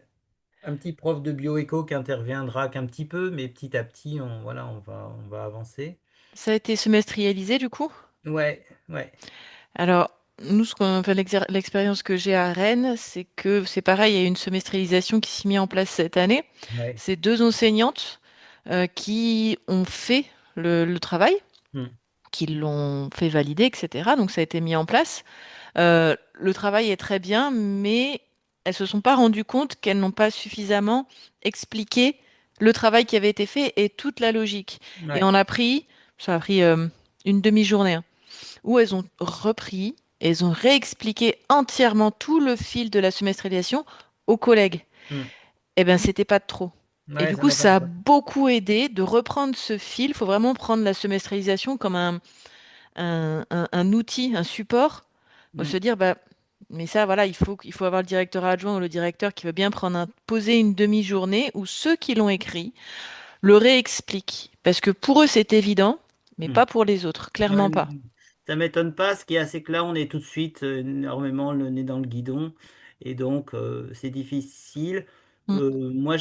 prof de bioéco qui interviendra qu'un petit peu, mais petit à petit, voilà, on va avancer. Ça a été semestrialisé du coup? Ouais, ouais, Alors, nous, enfin, l'expérience que j'ai à Rennes, c'est que c'est pareil, il y a une semestrialisation qui s'est mise en place cette année. ouais. C'est deux enseignantes qui ont fait le travail, Hmm, qui l'ont fait valider, etc. Donc ça a été mis en place. Le travail est très bien, mais elles se sont pas rendues compte qu'elles n'ont pas suffisamment expliqué le travail qui avait été fait et toute la logique. Et ouais. on a pris, ça a pris une demi-journée, hein, où elles ont repris, elles ont réexpliqué entièrement tout le fil de la semestrialisation aux collègues. Hmm. Eh ben, c'était pas de trop. Et Ouais, du ça coup, m'étonne ça a pas. beaucoup aidé de reprendre ce fil. Il faut vraiment prendre la semestrialisation comme un outil, un support. Faut Hmm. se dire, bah, mais ça, voilà, il faut avoir le directeur adjoint ou le directeur qui veut bien poser une demi-journée où ceux qui l'ont écrit le réexpliquent. Parce que pour eux, c'est évident, mais Hmm. pas pour les autres, Ouais, clairement pas. ça m'étonne pas. Ce qui est assez que là, on est tout de suite énormément le nez dans le guidon. Et donc, c'est difficile. Mm. Moi,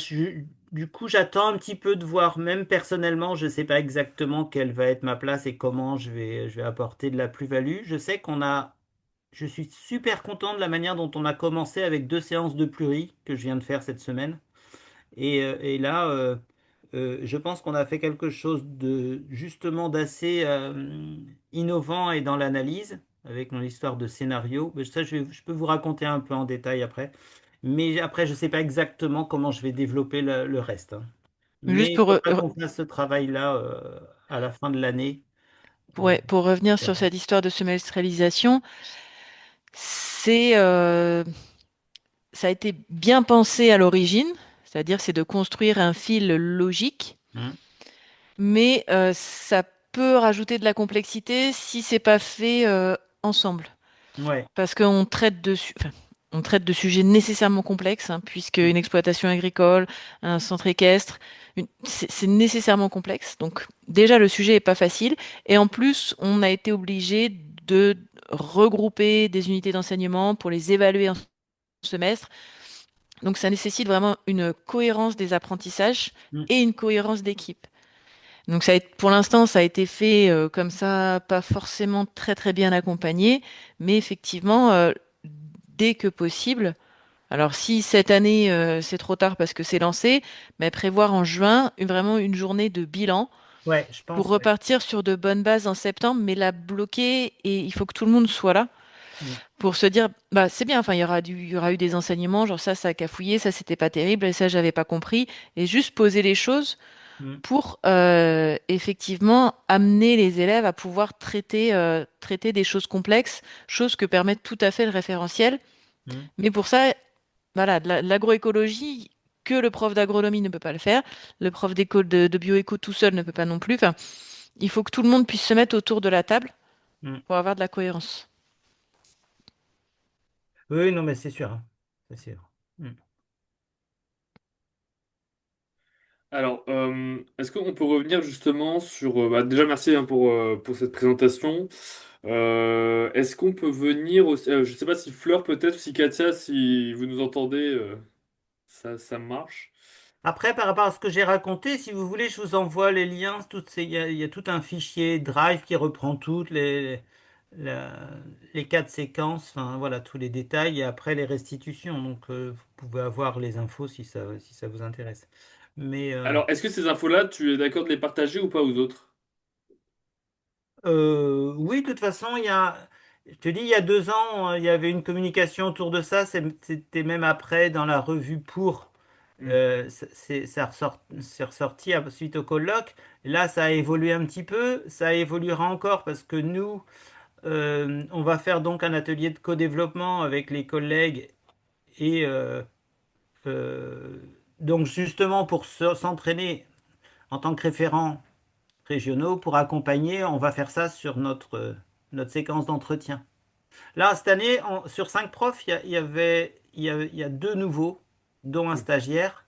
du coup, j'attends un petit peu de voir, même personnellement, je ne sais pas exactement quelle va être ma place et comment je vais apporter de la plus-value. Je sais je suis super content de la manière dont on a commencé avec 2 séances de pluri que je viens de faire cette semaine. Et là, je pense qu'on a fait quelque chose de justement d'assez innovant et dans l'analyse, avec mon histoire de scénario. Mais ça, je peux vous raconter un peu en détail après. Mais après, je ne sais pas exactement comment je vais développer le reste, hein. Juste Mais il faudra qu'on fasse ce travail-là à la fin de l'année. Euh, ouais, pour revenir sur voilà. cette histoire de semestrialisation, c'est, ça a été bien pensé à l'origine, c'est-à-dire c'est de construire un fil logique, Hein. mais ça peut rajouter de la complexité si c'est pas fait ensemble. Ouais. Parce qu'on traite enfin, on traite de sujets nécessairement complexes, hein, puisque une exploitation agricole, un centre équestre, c'est nécessairement complexe. Donc déjà le sujet est pas facile, et en plus on a été obligé de regrouper des unités d'enseignement pour les évaluer en semestre. Donc ça nécessite vraiment une cohérence des apprentissages Mm. et une cohérence d'équipe. Donc pour l'instant, ça a été fait comme ça, pas forcément très très bien accompagné, mais effectivement, dès que possible. Alors si cette année c'est trop tard parce que c'est lancé, mais prévoir en juin vraiment une journée de bilan Ouais, je pour pense, ouais. repartir sur de bonnes bases en septembre, mais la bloquer et il faut que tout le monde soit là Mm. pour se dire bah c'est bien. Enfin il y aura eu des enseignements, genre ça a cafouillé, ça c'était pas terrible et ça j'avais pas compris et juste poser les choses Mm. pour effectivement amener les élèves à pouvoir traiter des choses complexes, choses que permet tout à fait le référentiel. Mm. Mais pour ça, voilà, de l'agroécologie, que le prof d'agronomie ne peut pas le faire, le prof d'école de bioéco tout seul ne peut pas non plus. Enfin, il faut que tout le monde puisse se mettre autour de la table Mm. pour avoir de la cohérence. Oui, non, mais c'est sûr, hein. C'est sûr. Mm. Alors, est-ce qu'on peut revenir justement sur... bah, déjà, merci hein, pour cette présentation. Est-ce qu'on peut venir aussi... je sais pas si Fleur peut-être, si Katia, si vous nous entendez, ça marche. Après, par rapport à ce que j'ai raconté, si vous voulez, je vous envoie les liens. Il y a tout un fichier Drive qui reprend toutes la- les quatre séquences, enfin voilà, tous les détails et après les restitutions. Donc, vous pouvez avoir les infos si ça vous intéresse. Mais Alors, est-ce que ces infos-là, tu es d'accord de les partager ou pas aux autres? oui, de toute façon, je te dis, il y a 2 ans, il y avait une communication autour de ça. C'était même après dans la revue Pour. Hmm. C'est ressorti suite au colloque. Là, ça a évolué un petit peu. Ça évoluera encore parce que nous, on va faire donc un atelier de co-développement avec les collègues et euh, donc justement pour s'entraîner en tant que référent régionaux pour accompagner, on va faire ça sur notre séquence d'entretien. Là, cette année, sur 5 profs, il y a 2 nouveaux, dont un Hmm. stagiaire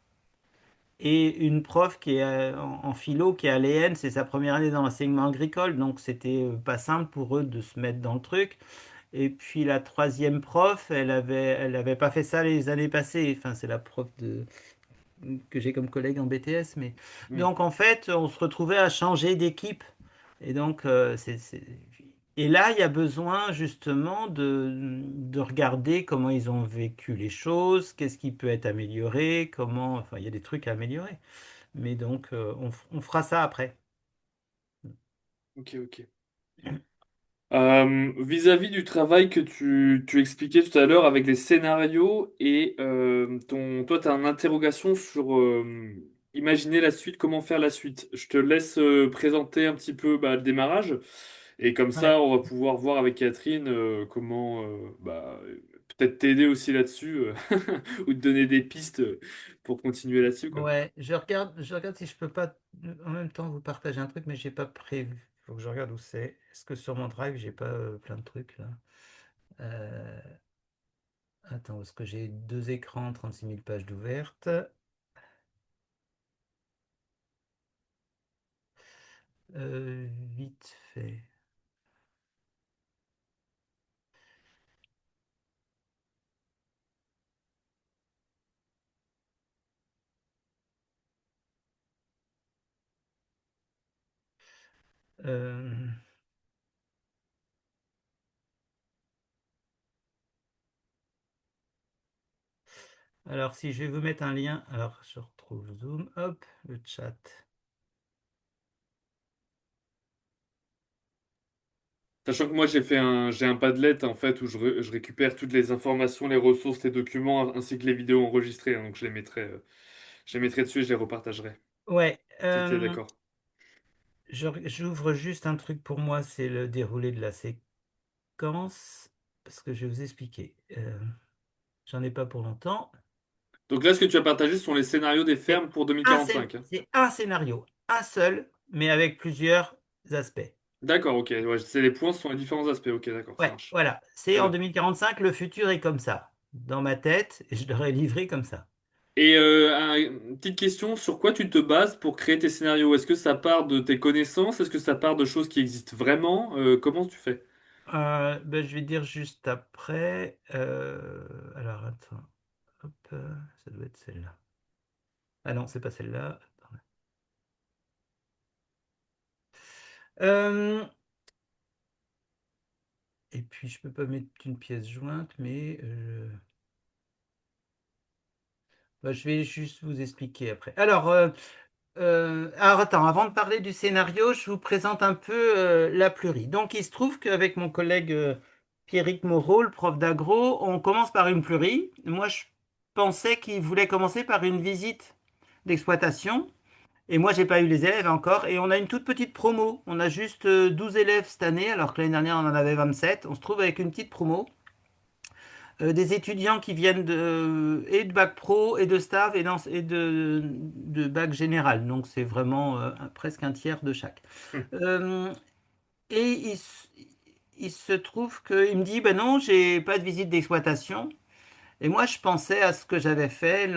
et une prof qui est en philo, qui est à l'EN, c'est sa première année dans l'enseignement agricole, donc c'était pas simple pour eux de se mettre dans le truc. Et puis la troisième prof, elle avait pas fait ça les années passées. Enfin, c'est la prof que j'ai comme collègue en BTS, mais Hmm. donc en fait, on se retrouvait à changer d'équipe. Et donc, et là, il y a besoin justement de regarder comment ils ont vécu les choses, qu'est-ce qui peut être amélioré, enfin, il y a des trucs à améliorer. Mais donc, on fera ça après. Ok, ok. Vis-à-vis du travail que tu expliquais tout à l'heure avec les scénarios et toi, tu as une interrogation sur imaginer la suite, comment faire la suite. Je te laisse présenter un petit peu bah, le démarrage et comme Ouais, ça, on va pouvoir voir avec Catherine comment peut-être t'aider aussi là-dessus ou te donner des pistes pour continuer là-dessus, quoi. ouais, je regarde si je peux pas en même temps vous partager un truc, mais j'ai pas prévu. Faut que je regarde où c'est. Est-ce que sur mon drive, j'ai pas plein de trucs là? Euh, Attends, est-ce que j'ai 2 écrans, 36 000 pages d'ouvertes? Vite fait. Euh, alors, si je vais vous mettre un lien, alors je retrouve Zoom, hop, le chat. Sachant que moi j'ai un Padlet en fait où je récupère toutes les informations, les ressources, les documents ainsi que les vidéos enregistrées, hein, donc je les mettrai dessus et je les repartagerai. Ouais, Si tu es d'accord. j'ouvre juste un truc pour moi, c'est le déroulé de la séquence, parce que je vais vous expliquer. J'en ai pas pour longtemps. Donc là, ce que tu as partagé, ce sont les scénarios des C'est fermes pour 2045. Hein. c'est un scénario, un seul, mais avec plusieurs aspects. D'accord, ok. Ouais, c'est les points, ce sont les différents aspects. Ok, d'accord, ça Ouais, marche. voilà. C'est Très en bien. 2045, le futur est comme ça. Dans ma tête, et je l'aurais livré comme ça. Et une petite question, sur quoi tu te bases pour créer tes scénarios? Est-ce que ça part de tes connaissances? Est-ce que ça part de choses qui existent vraiment? Comment tu fais? Ben, je vais dire juste après. Alors, attends. Hop, ça doit être celle-là. Ah non, c'est pas celle-là. Attends. Euh, et puis, je peux pas mettre une pièce jointe, mais ben, je vais juste vous expliquer après. Alors, attends, avant de parler du scénario, je vous présente un peu la plurie. Donc, il se trouve qu'avec mon collègue Pierrick Moreau, le prof d'agro, on commence par une plurie. Moi, je pensais qu'il voulait commencer par une visite d'exploitation. Et moi, j'ai pas eu les élèves encore. Et on a une toute petite promo. On a juste 12 élèves cette année, alors que l'année dernière, on en avait 27. On se trouve avec une petite promo. Des étudiants qui viennent et de bac pro et de staff et de bac général. Donc, c'est vraiment presque un tiers de chaque. Hum. Euh, et il se trouve qu'il me dit, ben non, j'ai pas de visite d'exploitation. Et moi, je pensais à ce que j'avais fait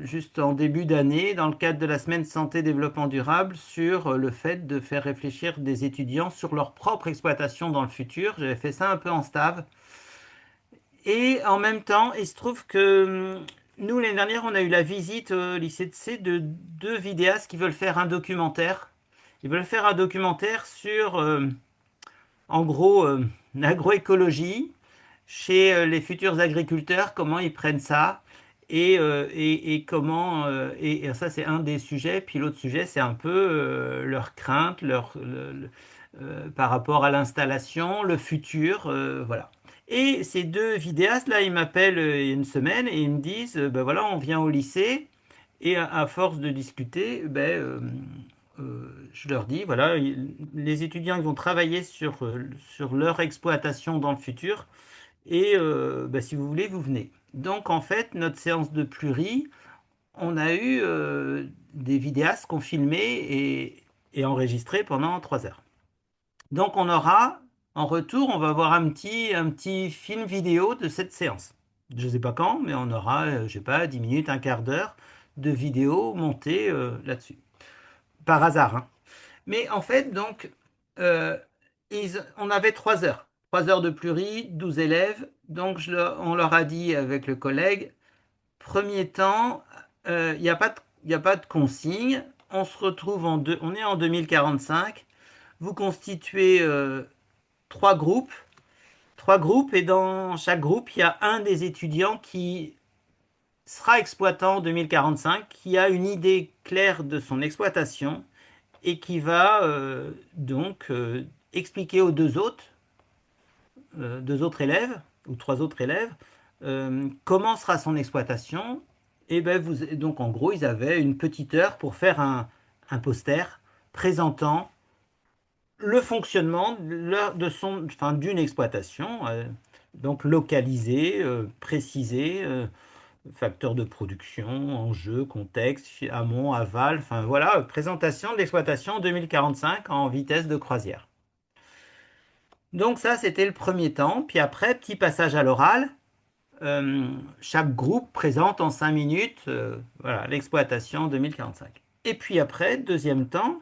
juste en début d'année dans le cadre de la semaine santé développement durable sur le fait de faire réfléchir des étudiants sur leur propre exploitation dans le futur. J'avais fait ça un peu en stave. Et en même temps, il se trouve que nous, l'année dernière, on a eu la visite au lycée de C de deux vidéastes qui veulent faire un documentaire. Ils veulent faire un documentaire sur, en gros, l'agroécologie chez les futurs agriculteurs, comment ils prennent ça et comment et ça c'est un des sujets. Puis l'autre sujet c'est un peu leurs craintes, par rapport à l'installation, le futur, voilà. Et ces deux vidéastes là, ils m'appellent il y a une semaine et ils me disent, ben voilà, on vient au lycée et à force de discuter, je leur dis, voilà, les étudiants ils vont travailler sur leur exploitation dans le futur et si vous voulez, vous venez. Donc en fait, notre séance de pluri, on a eu des vidéastes qu'on filmé et enregistré pendant 3 heures. Donc on aura, en retour, on va voir un petit film vidéo de cette séance. Je ne sais pas quand, mais on aura, je sais pas, 10 minutes, un quart d'heure de vidéo montée là-dessus. Par hasard, hein. Mais en fait, donc, euh, on avait 3 heures. 3 heures de pluri, 12 élèves. Donc, on leur a dit avec le collègue, premier temps, il n'y a pas de, y a pas de consigne. On se retrouve on est en 2045. Vous constituez trois groupes. Trois groupes, et dans chaque groupe, il y a un des étudiants qui sera exploitant en 2045, qui a une idée claire de son exploitation et qui va expliquer aux deux autres élèves ou trois autres élèves comment sera son exploitation. Et donc en gros, ils avaient une petite heure pour faire un poster présentant le fonctionnement enfin, d'une exploitation, donc localisée, précisée, facteurs de production, enjeux, contexte, amont, aval, enfin voilà, présentation de l'exploitation en 2045 en vitesse de croisière. Donc ça, c'était le premier temps. Puis après, petit passage à l'oral. Chaque groupe présente en 5 minutes voilà, l'exploitation en 2045. Et puis après, deuxième temps,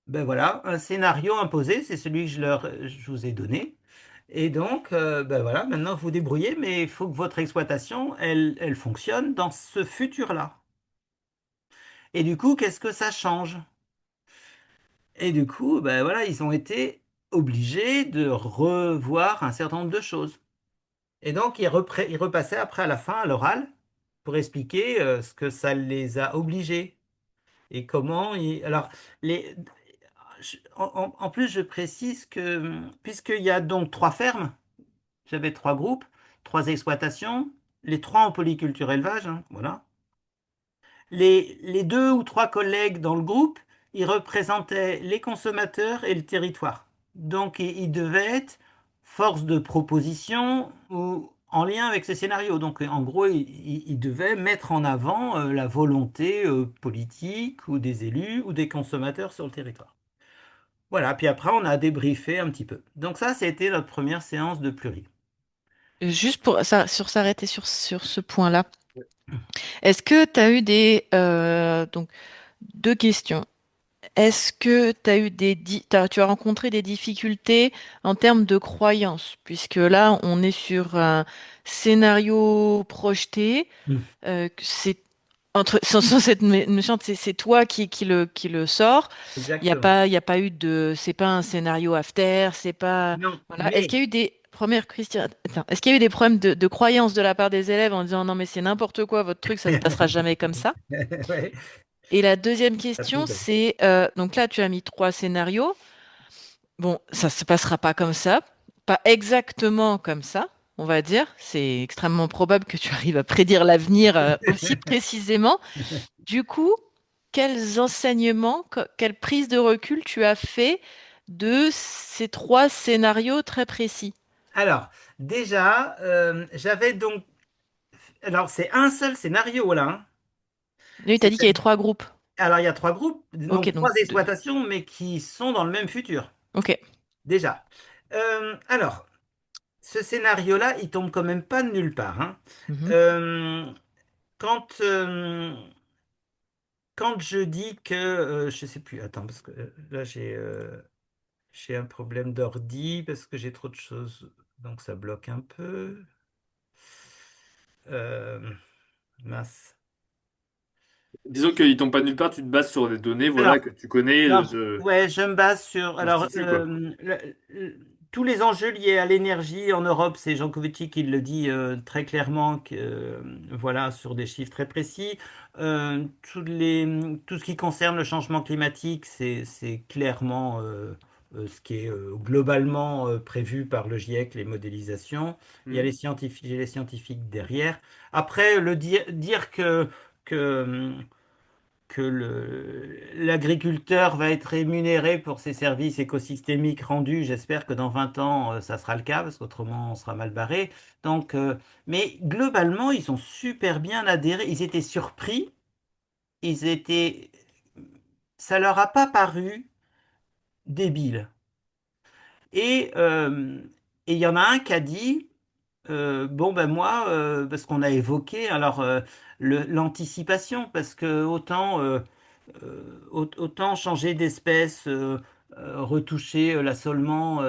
ben voilà, un scénario imposé, c'est celui que je vous ai donné. Et donc, ben voilà, maintenant vous vous débrouillez, mais il faut que votre exploitation, elle fonctionne dans ce futur-là. Et du coup, qu'est-ce que ça change? Et du coup, ben voilà, ils ont été obligés de revoir un certain nombre de choses. Et donc, ils repassaient après à la fin à l'oral pour expliquer ce que ça les a obligés et comment ils... Alors, les... en plus, je précise que puisqu'il y a donc trois fermes, j'avais trois groupes, trois exploitations, les trois en polyculture élevage, hein, voilà. Les deux ou trois collègues dans le groupe, ils représentaient les consommateurs et le territoire. Donc, ils devaient être force de proposition ou en lien avec ces scénarios. Donc, en gros, ils devaient mettre en avant la volonté politique ou des élus ou des consommateurs sur le territoire. Voilà, puis après, on a débriefé un petit peu. Donc ça, c'était notre première séance de pluri. Juste pour ça, s'arrêter sur ce point-là. Est-ce que tu as eu donc, deux questions. Est-ce que tu as tu as rencontré des difficultés en termes de croyances? Puisque là, on est sur un scénario projeté. Mm. C'est sans être méchante, c'est toi qui le sort. Exactement. Il y a pas eu c'est pas un scénario after, c'est pas, Non, voilà. Est-ce mais qu'il y a eu première question, attends, est-ce qu'il y a eu des problèmes de croyance de la part des élèves en disant non mais c'est n'importe quoi, votre truc, ça se passera jamais comme ça? ouais, Et la deuxième pas question, trouvé. c'est, donc là, tu as mis trois scénarios. Bon, ça se passera pas comme ça, pas exactement comme ça, on va dire. C'est extrêmement probable que tu arrives à prédire l'avenir, aussi précisément. Du coup, quels enseignements, quelle prise de recul tu as fait de ces trois scénarios très précis? Alors, déjà, j'avais donc. Alors, c'est un seul scénario là, hein. Oui, tu as dit qu'il y avait C'est-à-dire- trois groupes. Alors, il y a trois groupes, Ok, donc donc trois deux. exploitations, mais qui sont dans le même futur, Ok. déjà. Alors, ce scénario-là, il tombe quand même pas de nulle part, hein. Mhm. Euh, quand, quand je dis que, je sais plus, attends, parce que là j'ai un problème d'ordi parce que j'ai trop de choses, donc ça bloque un peu. Euh, mince. Disons qu'ils tombent pas de nulle part, tu te bases sur des données, voilà, Alors, que tu connais non, de ouais, je me base sur. Alors, instituts, quoi. tous les enjeux liés à l'énergie en Europe, c'est Jean Covici qui le dit très clairement, voilà, sur des chiffres très précis. Tout ce qui concerne le changement climatique, c'est clairement ce qui est globalement prévu par le GIEC, les modélisations. Il y a Hmm. les scientifiques derrière. Après, dire que l'agriculteur va être rémunéré pour ses services écosystémiques rendus. J'espère que dans 20 ans, ça sera le cas, parce qu'autrement, on sera mal barré. Donc, mais globalement, ils ont super bien adhéré. Ils étaient surpris. Ils étaient... Ça leur a pas paru débile. Et et il y en a un qui a dit, bon ben moi, parce qu'on a évoqué alors l'anticipation, parce que autant changer d'espèce, retoucher l'assolement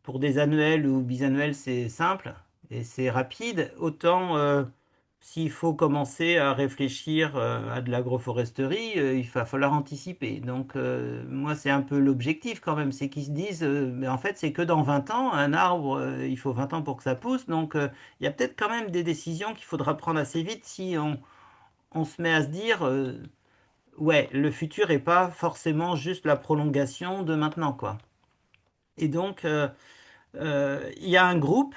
pour des annuels ou bisannuels, c'est simple et c'est rapide. Autant s'il faut commencer à réfléchir à de l'agroforesterie, il va falloir anticiper. Donc moi, c'est un peu l'objectif quand même, c'est qu'ils se disent, mais en fait, c'est que dans 20 ans, un arbre, il faut 20 ans pour que ça pousse. Donc il y a peut-être quand même des décisions qu'il faudra prendre assez vite si on se met à se dire, ouais, le futur est pas forcément juste la prolongation de maintenant, quoi. Et donc, il y a un groupe,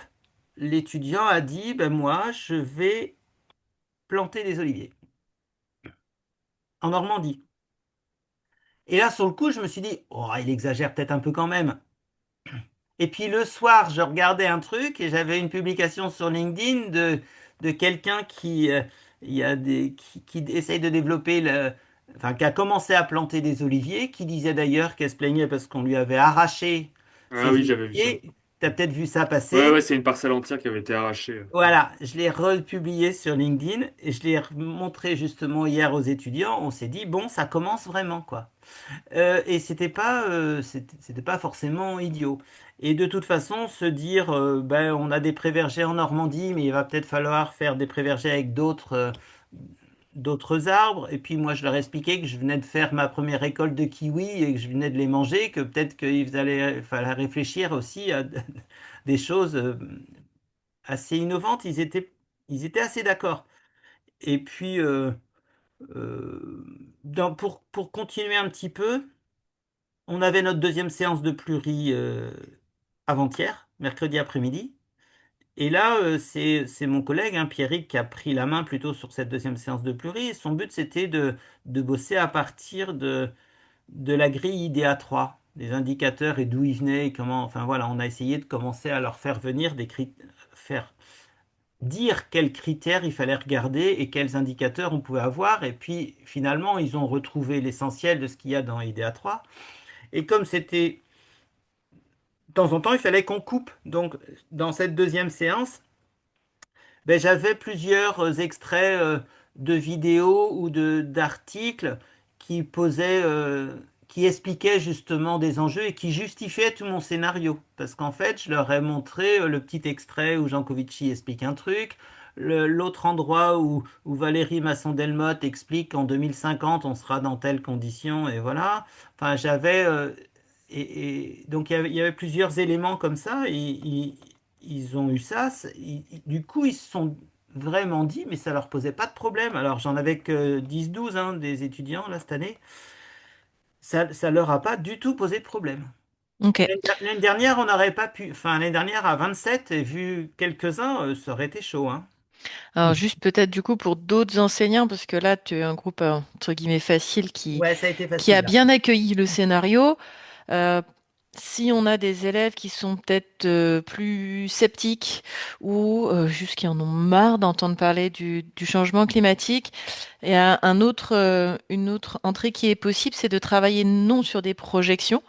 l'étudiant a dit, ben moi, je vais planter des oliviers en Normandie. Et là, sur le coup, je me suis dit, oh, il exagère peut-être un peu quand même. Et puis le soir, je regardais un truc et j'avais une publication sur LinkedIn de quelqu'un il y a qui essaye de développer enfin, qui a commencé à planter des oliviers, qui disait d'ailleurs qu'elle se plaignait parce qu'on lui avait arraché Ah ses oui, j'avais vu ça. oliviers. Tu as peut-être vu ça Ouais, passer. ouais, c'est une parcelle entière qui avait été arrachée. Voilà, je l'ai republié sur LinkedIn et je l'ai montré justement hier aux étudiants. On s'est dit, bon, ça commence vraiment, quoi. Et c'était pas forcément idiot. Et de toute façon, se dire, ben, on a des pré-vergers en Normandie, mais il va peut-être falloir faire des pré-vergers avec d'autres arbres. Et puis moi, je leur expliquais que je venais de faire ma première récolte de kiwis et que je venais de les manger, que peut-être fallait réfléchir aussi à des choses assez innovantes. Ils étaient assez d'accord. Et puis, pour continuer un petit peu. On avait notre deuxième séance de pluri avant-hier, mercredi après-midi. Et là, c'est mon collègue, hein, Pierrick, qui a pris la main plutôt sur cette deuxième séance de pluri. Et son but, c'était de bosser à partir de la grille IDA3, des indicateurs et d'où ils venaient et comment. Enfin voilà, on a essayé de commencer à leur faire venir faire dire quels critères il fallait regarder et quels indicateurs on pouvait avoir. Et puis finalement, ils ont retrouvé l'essentiel de ce qu'il y a dans IDA3. Et comme c'était de temps en temps, il fallait qu'on coupe. Donc, dans cette deuxième séance, ben, j'avais plusieurs extraits de vidéos ou d'articles qui qui expliquaient justement des enjeux et qui justifiaient tout mon scénario. Parce qu'en fait, je leur ai montré le petit extrait où Jancovici explique un truc, l'autre endroit où Valérie Masson-Delmotte explique qu'en 2050, on sera dans telles conditions, et voilà. Enfin, et donc, il y avait plusieurs éléments comme ça, et ils ont eu ça. Du coup, ils se sont vraiment dit, mais ça leur posait pas de problème. Alors, j'en avais que 10-12 hein, des étudiants là cette année. Ça leur a pas du tout posé de problème. Ok. L'année dernière, on n'aurait pas pu. Enfin, l'année dernière, à 27, et vu quelques-uns, ça aurait été chaud, hein. Alors juste peut-être du coup pour d'autres enseignants, parce que là tu es un groupe entre guillemets facile Ouais, ça a été qui a facile là. bien accueilli le scénario. Euh, Si on a des élèves qui sont peut-être plus sceptiques ou juste qui en ont marre d'entendre parler du changement climatique, il y a une autre entrée qui est possible, c'est de travailler non sur des projections,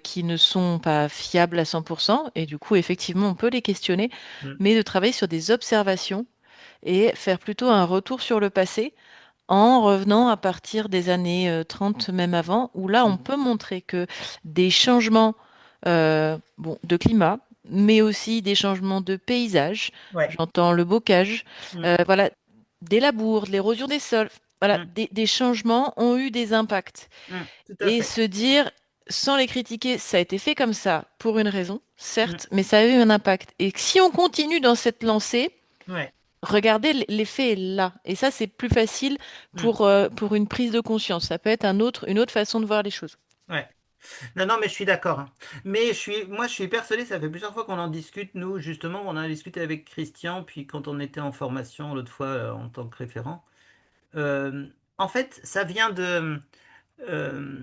qui ne sont pas fiables à 100%, et du coup, effectivement, on peut les questionner, Mm. mais de travailler sur des observations et faire plutôt un retour sur le passé en revenant à partir des années 30, même avant, où là, on Mm. peut montrer que des changements bon, de climat, mais aussi des changements de paysage, Ouais. j'entends le bocage, Mm. voilà, des labours, de l'érosion des sols, voilà, Mm. des changements ont eu des impacts. Tout à Et fait. se dire, sans les critiquer, ça a été fait comme ça pour une raison, Mm. certes, mais ça a eu un impact. Et que si on continue dans cette lancée, Ouais. regardez, l'effet est là. Et ça, c'est plus facile Mm. pour une prise de conscience. Ça peut être une autre façon de voir les choses. Ouais. Non, non, mais je suis d'accord, hein. Mais moi, je suis persuadé, ça fait plusieurs fois qu'on en discute, nous, justement, on en a discuté avec Christian, puis quand on était en formation l'autre fois en tant que référent. Euh, En fait, ça vient de... euh,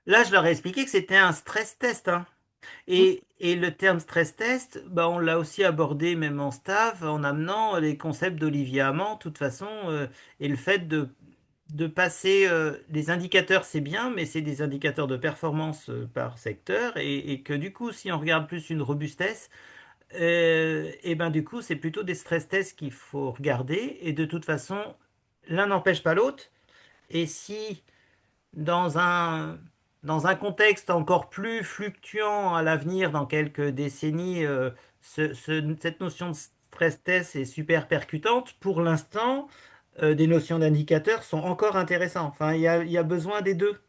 Là, je leur ai expliqué que c'était un stress test, hein. Mm. Et le terme stress test, bah, on l'a aussi abordé même en staff, en amenant les concepts d'Olivier Hamon, de toute façon, et le fait de passer les indicateurs, c'est bien, mais c'est des indicateurs de performance par secteur, et que du coup, si on regarde plus une robustesse, et ben du coup, c'est plutôt des stress tests qu'il faut regarder, et de toute façon, l'un n'empêche pas l'autre. Et si dans dans un contexte encore plus fluctuant à l'avenir, dans quelques décennies, cette notion de stress test est super percutante. Pour l'instant, des notions d'indicateurs sont encore intéressantes. Enfin, il y a besoin des deux.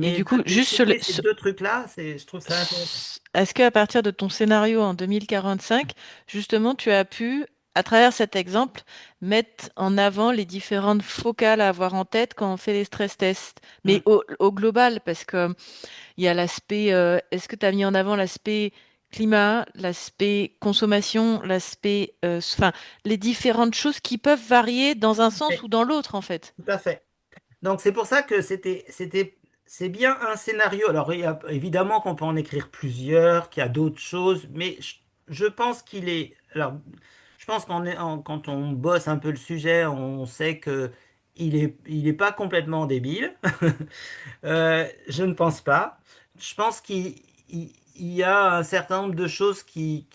Et Mais du coup, de juste sur découper ces deux trucs-là, je trouve ça intéressant. est-ce qu'à partir de ton scénario en 2045, justement, tu as pu, à travers cet exemple, mettre en avant les différentes focales à avoir en tête quand on fait les stress tests, mais Mm. au global, parce que il y a l'aspect, est-ce que tu as mis en avant l'aspect climat, l'aspect consommation, l'aspect, enfin, les différentes choses qui peuvent varier dans un sens Ouais, ou dans l'autre, en fait. tout à fait. Donc c'est pour ça que c'est bien un scénario. Alors évidemment qu'on peut en écrire plusieurs, qu'il y a d'autres choses, mais je pense qu'il est. Alors je pense quand on bosse un peu le sujet, on sait que il est pas complètement débile. Je ne pense pas. Je pense qu'il y a un certain nombre de choses qui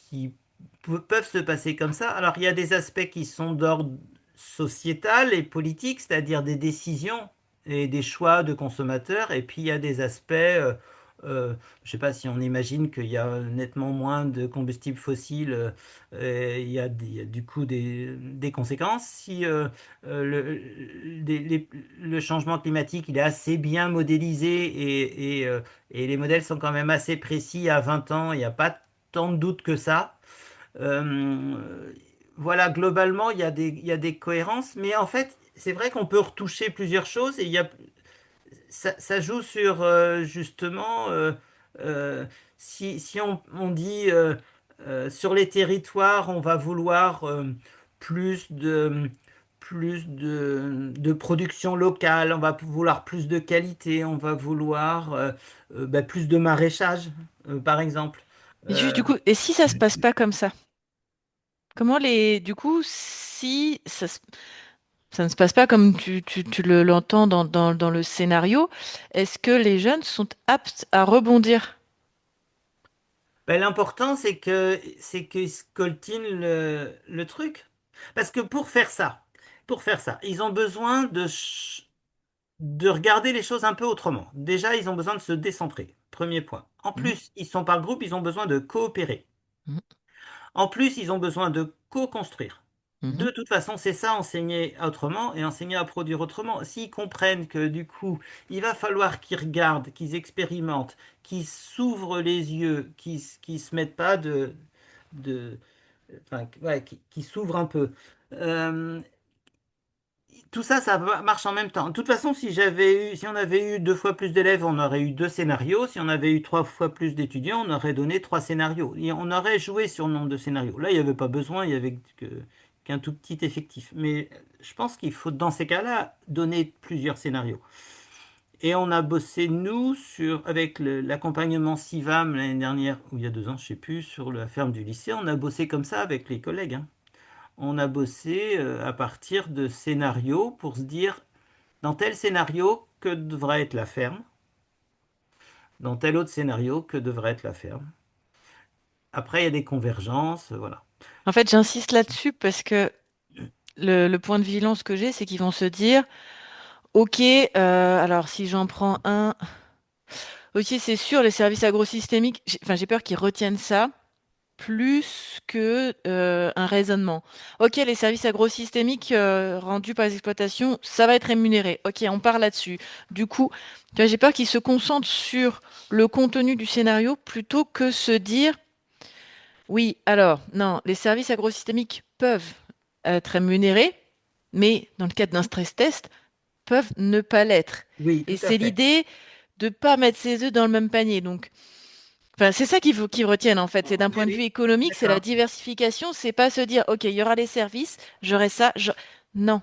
peuvent se passer comme ça. Alors, il y a des aspects qui sont d'ordre sociétal et politique, c'est-à-dire des décisions et des choix de consommateurs. Et puis, il y a des aspects, je ne sais pas si on imagine qu'il y a nettement moins de combustibles fossiles, il y a du coup des conséquences. Si le changement climatique il est assez bien modélisé et les modèles sont quand même assez précis à 20 ans, il n'y a pas tant de doute que ça. Euh, voilà, globalement, il y a des cohérences, mais en fait, c'est vrai qu'on peut retoucher plusieurs choses et ça joue sur justement euh, si on dit sur les territoires, on va vouloir plus de de production locale, on va vouloir plus de qualité, on va vouloir bah, plus de maraîchage, par exemple. Mais juste, Euh, du coup, et si ça se passe pas comme ça? Comment du coup, si ça ne se passe pas comme l'entends dans le scénario, est-ce que les jeunes sont aptes à rebondir? ben, l'important, c'est qu'ils scoltinent le truc. Parce que pour faire ça, ils ont besoin de regarder les choses un peu autrement. Déjà, ils ont besoin de se décentrer. Premier point. En Mhm, plus, ils sont par groupe, ils ont besoin de coopérer. mhm, En plus, ils ont besoin de co-construire. mhm. De toute façon, c'est ça, enseigner autrement et enseigner à produire autrement. S'ils comprennent que du coup, il va falloir qu'ils regardent, qu'ils expérimentent, qu'ils s'ouvrent les yeux, qu'ils se mettent pas de, enfin, ouais, qu'ils s'ouvrent un peu. Euh, Tout ça, marche en même temps. De toute façon, si on avait eu deux fois plus d'élèves, on aurait eu deux scénarios. Si on avait eu trois fois plus d'étudiants, on aurait donné trois scénarios. Et on aurait joué sur le nombre de scénarios. Là, il n'y avait pas besoin, il y avait qu'un tout petit effectif. Mais je pense qu'il faut, dans ces cas-là, donner plusieurs scénarios. Et on a bossé, nous, avec l'accompagnement CIVAM l'année dernière, ou il y a 2 ans, je sais plus, sur la ferme du lycée. On a bossé comme ça avec les collègues, hein. On a bossé à partir de scénarios pour se dire, dans tel scénario, que devrait être la ferme? dans tel autre scénario que devrait être la ferme. Après, il y a des convergences, voilà. En fait, j'insiste là-dessus parce que le point de vigilance que j'ai, c'est qu'ils vont se dire, OK, alors si j'en prends un, OK, c'est sûr, les services agrosystémiques, enfin, j'ai peur qu'ils retiennent ça plus que un raisonnement. OK, les services agrosystémiques rendus par les exploitations, ça va être rémunéré. OK, on part là-dessus. Du coup, tu vois, j'ai peur qu'ils se concentrent sur le contenu du scénario plutôt que se dire, oui, alors, non, les services agrosystémiques peuvent être rémunérés, mais dans le cadre d'un stress test, peuvent ne pas l'être. Oui, Et tout à c'est fait. l'idée de pas mettre ses œufs dans le même panier. Donc, enfin, c'est ça qu'il faut qu'ils retiennent en fait. C'est d'un Oui, point de vue oui, économique, c'est la d'accord. diversification. C'est pas se dire, OK, il y aura les services, j'aurai ça. Non.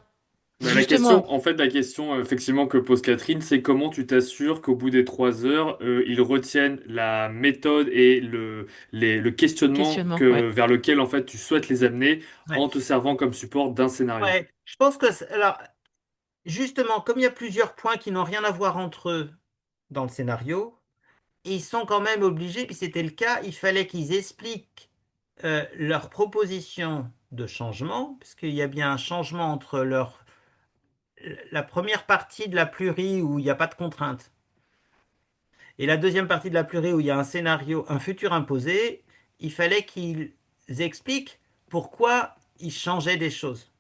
Mais Justement, la question effectivement que pose Catherine, c'est comment tu t'assures qu'au bout des 3 heures, ils retiennent la méthode et le questionnement questionnement, ouais. vers lequel en fait tu souhaites les amener Ouais. en te servant comme support d'un scénario. Ouais. Je pense que, alors, justement, comme il y a plusieurs points qui n'ont rien à voir entre eux dans le scénario, ils sont quand même obligés, puis c'était le cas, il fallait qu'ils expliquent leur proposition de changement, puisqu'il y a bien un changement entre la première partie de la plurie où il n'y a pas de contrainte et la deuxième partie de la plurie où il y a un scénario, un futur imposé. Il fallait qu'ils expliquent pourquoi ils changeaient des choses,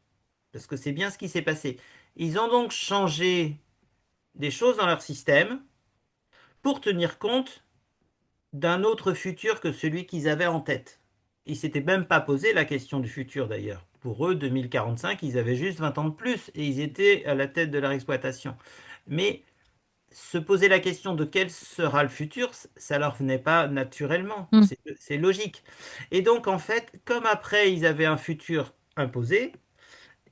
parce que c'est bien ce qui s'est passé. Ils ont donc changé des choses dans leur système pour tenir compte d'un autre futur que celui qu'ils avaient en tête. Ils s'étaient même pas posé la question du futur d'ailleurs. Pour eux, 2045, ils avaient juste 20 ans de plus et ils étaient à la tête de leur exploitation. Mais se poser la question de quel sera le futur, ça leur venait pas naturellement. Hmm. C'est logique. Et donc, en fait, comme après, ils avaient un futur imposé,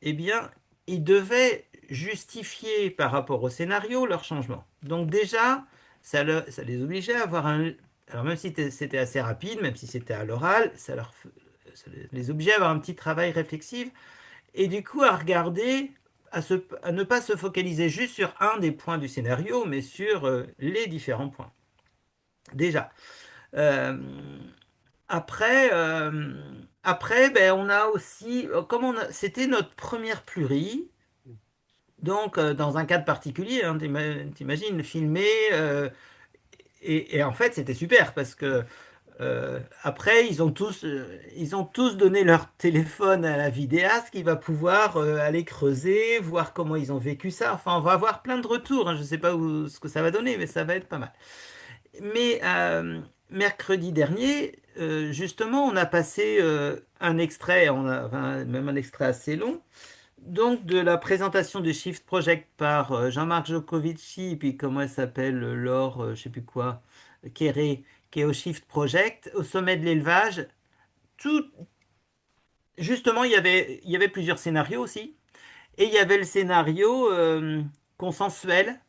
eh bien, ils devaient justifier par rapport au scénario leur changement. Donc déjà, ça les obligeait à avoir un... Alors même si c'était assez rapide, même si c'était à l'oral, ça les obligeait à avoir un petit travail réflexif et du coup à regarder, à ne pas se focaliser juste sur un des points du scénario, mais sur les différents points. Déjà. Euh, après, ben, on a aussi, c'était notre première plurie, donc dans un cadre particulier, hein, t'imagines, filmé, et en fait c'était super parce que après ils ont tous donné leur téléphone à la vidéaste qui va pouvoir aller creuser, voir comment ils ont vécu ça. Enfin, on va avoir plein de retours, hein. Je ne sais pas ce que ça va donner, mais ça va être pas mal. Mais mercredi dernier, justement, on a passé un extrait, enfin, même un extrait assez long, donc de la présentation du Shift Project par Jean-Marc Jancovici, et puis comment elle s'appelle, Laure, je sais plus quoi, Kéré, qui est au Shift Project, au sommet de l'élevage. Tout, justement, il y avait plusieurs scénarios aussi, et il y avait le scénario consensuel.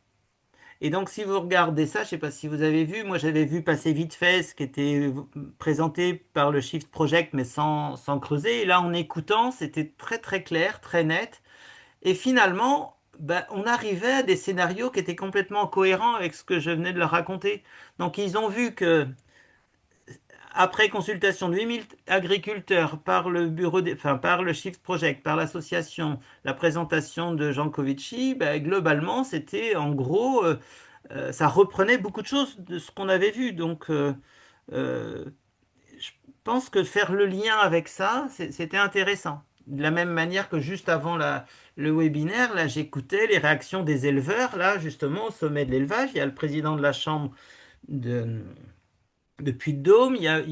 Et donc, si vous regardez ça, je ne sais pas si vous avez vu, moi j'avais vu passer vite fait ce qui était présenté par le Shift Project, mais sans creuser. Et là, en écoutant, c'était très très clair, très net. Et finalement, ben, on arrivait à des scénarios qui étaient complètement cohérents avec ce que je venais de leur raconter. Donc, ils ont vu que après consultation de 8000 agriculteurs par le enfin, par le Shift Project, par l'association, la présentation de Jean Covici, ben, globalement, c'était en gros, ça reprenait beaucoup de choses de ce qu'on avait vu. Donc, euh, je pense que faire le lien avec ça, c'était intéressant. De la même manière que juste avant le webinaire, là, j'écoutais les réactions des éleveurs, là, justement, au sommet de l'élevage. Il y a le président de la chambre de, de Puy-de-Dôme, il